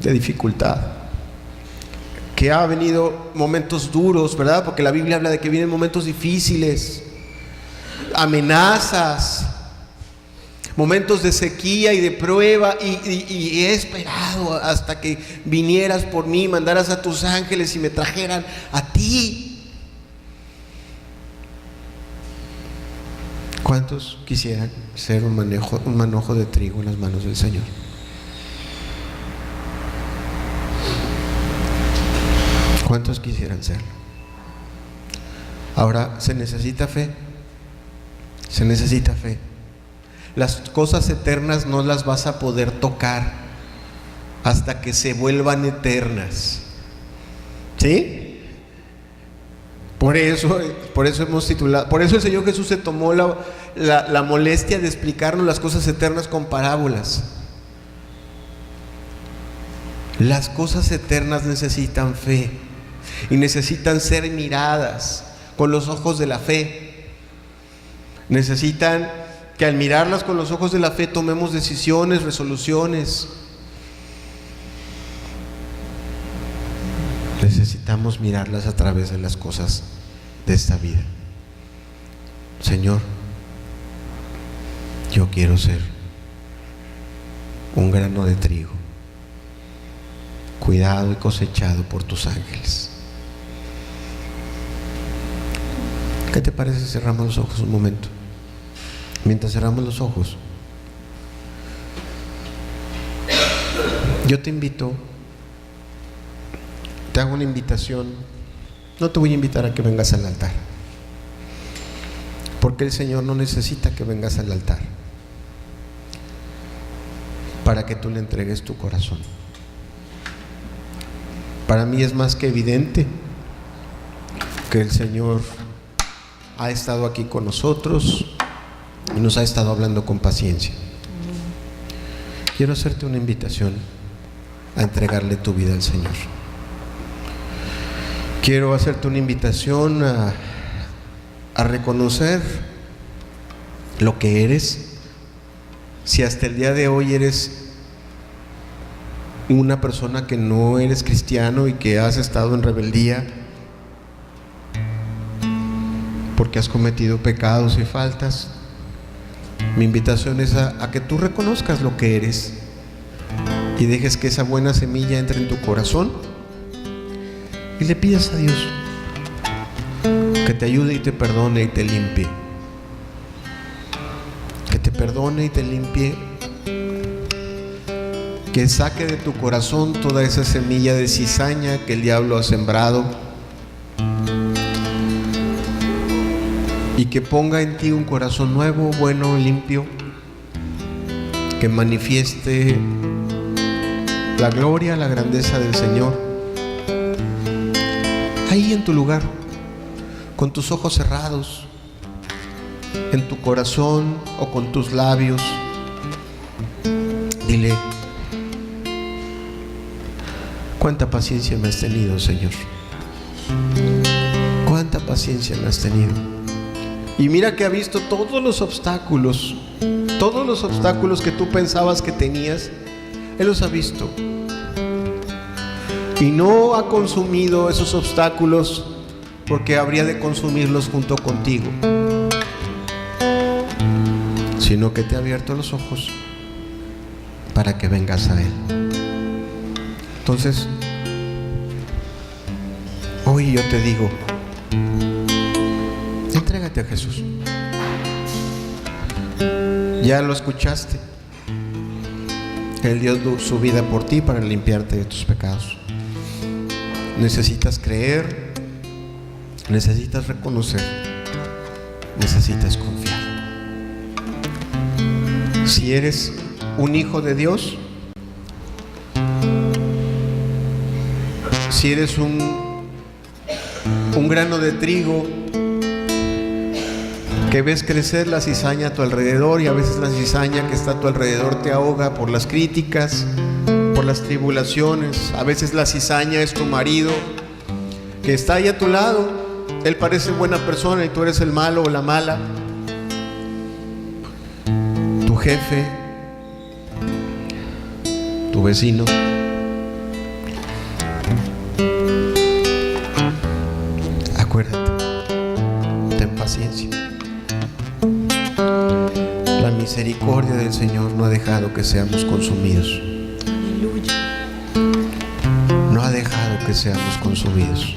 S2: de dificultad, que ha venido momentos duros, ¿verdad? Porque la Biblia habla de que vienen momentos difíciles, amenazas, momentos de sequía y de prueba, y he esperado hasta que vinieras por mí, mandaras a tus ángeles y me trajeran a ti. ¿Cuántos quisieran ser un manojo de trigo en las manos del Señor? ¿Cuántos quisieran serlo? Ahora, se necesita fe. Se necesita fe. Las cosas eternas no las vas a poder tocar hasta que se vuelvan eternas. ¿Sí? Por eso hemos titulado, por eso el Señor Jesús se tomó la molestia de explicarnos las cosas eternas con parábolas. Las cosas eternas necesitan fe y necesitan ser miradas con los ojos de la fe. Necesitan que al mirarlas con los ojos de la fe tomemos decisiones, resoluciones. Necesitamos mirarlas a través de las cosas de esta vida. Señor, yo quiero ser un grano de trigo, cuidado y cosechado por tus ángeles. ¿Qué te parece si cerramos los ojos un momento? Mientras cerramos los ojos, yo te invito, te hago una invitación. No te voy a invitar a que vengas al altar, porque el Señor no necesita que vengas al altar para que tú le entregues tu corazón. Para mí es más que evidente que el Señor ha estado aquí con nosotros y nos ha estado hablando con paciencia. Quiero hacerte una invitación a entregarle tu vida al Señor. Quiero hacerte una invitación a reconocer lo que eres. Si hasta el día de hoy eres una persona que no eres cristiano y que has estado en rebeldía porque has cometido pecados y faltas, mi invitación es a que tú reconozcas lo que eres y dejes que esa buena semilla entre en tu corazón y le pidas a Dios que te ayude y te perdone y te limpie. Que te perdone y te limpie. Que saque de tu corazón toda esa semilla de cizaña que el diablo ha sembrado. Y que ponga en ti un corazón nuevo, bueno, limpio. Que manifieste la gloria, la grandeza del Señor. Ahí en tu lugar, con tus ojos cerrados, en tu corazón o con tus labios, dile: cuánta paciencia me has tenido, Señor. Cuánta paciencia me has tenido. Y mira que ha visto todos los obstáculos que tú pensabas que tenías, Él los ha visto. Y no ha consumido esos obstáculos porque habría de consumirlos junto contigo, sino que te ha abierto los ojos para que vengas a Él. Entonces, hoy yo te digo, entrégate a Jesús. Ya lo escuchaste. Él dio su vida por ti para limpiarte de tus pecados. Necesitas creer, necesitas reconocer, necesitas confiar. Si eres un hijo de Dios, Si eres un grano de trigo que ves crecer la cizaña a tu alrededor, y a veces la cizaña que está a tu alrededor te ahoga por las críticas, por las tribulaciones. A veces la cizaña es tu marido que está ahí a tu lado. Él parece buena persona y tú eres el malo o la mala. Tu jefe, tu vecino. Acuérdate, ten paciencia. La misericordia del Señor no ha dejado que seamos consumidos. No ha dejado que seamos consumidos.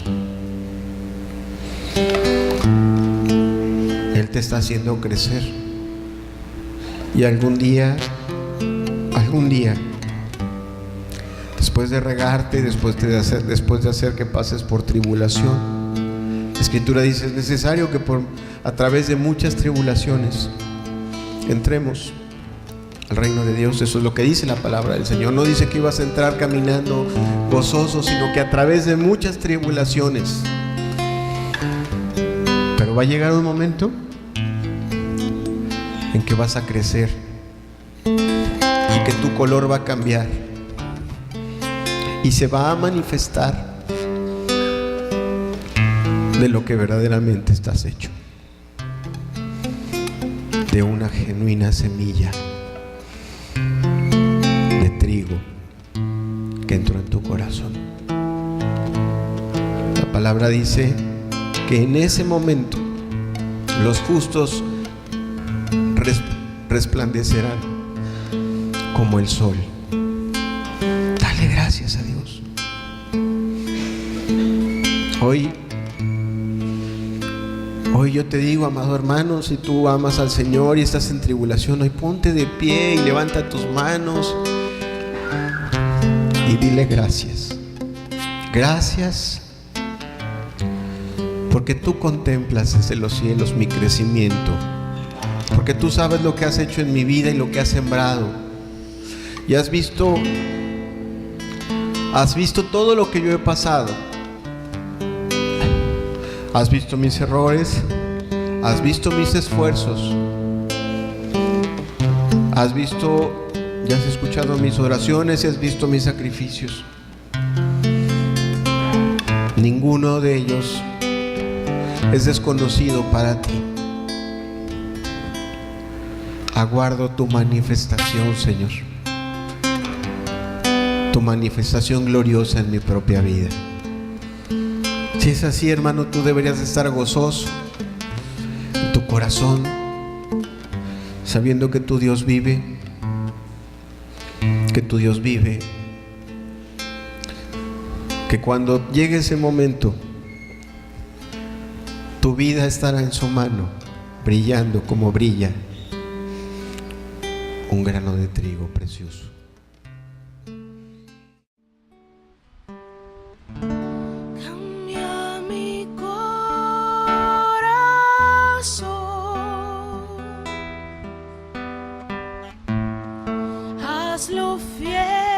S2: Él te está haciendo crecer. Y algún día, después de regarte, después de hacer que pases por tribulación, la Escritura dice: es necesario que a través de muchas tribulaciones entremos al reino de Dios. Eso es lo que dice la palabra del Señor. No dice que ibas a entrar caminando gozoso, sino que a través de muchas tribulaciones. Pero va a llegar un momento en que vas a crecer y que tu color va a cambiar y se va a manifestar de lo que verdaderamente estás hecho, de una genuina semilla de trigo que entró en tu corazón. La palabra dice que en ese momento los justos resplandecerán como el sol. Dale gracias a Dios. Hoy yo te digo, amado hermano, si tú amas al Señor y estás en tribulación, hoy ponte de pie y levanta tus manos y dile gracias. Gracias porque tú contemplas desde los cielos mi crecimiento, porque tú sabes lo que has hecho en mi vida y lo que has sembrado, y has visto todo lo que yo he pasado. Has visto mis errores, has visto mis esfuerzos, has visto y has escuchado mis oraciones y has visto mis sacrificios. Ninguno de ellos es desconocido para ti. Aguardo tu manifestación, Señor, tu manifestación gloriosa en mi propia vida. Si es así, hermano, tú deberías estar gozoso en tu corazón, sabiendo que tu Dios vive, que cuando llegue ese momento, tu vida estará en su mano, brillando como brilla un grano de trigo precioso.
S1: Cambia mi corazón, hazlo fiel.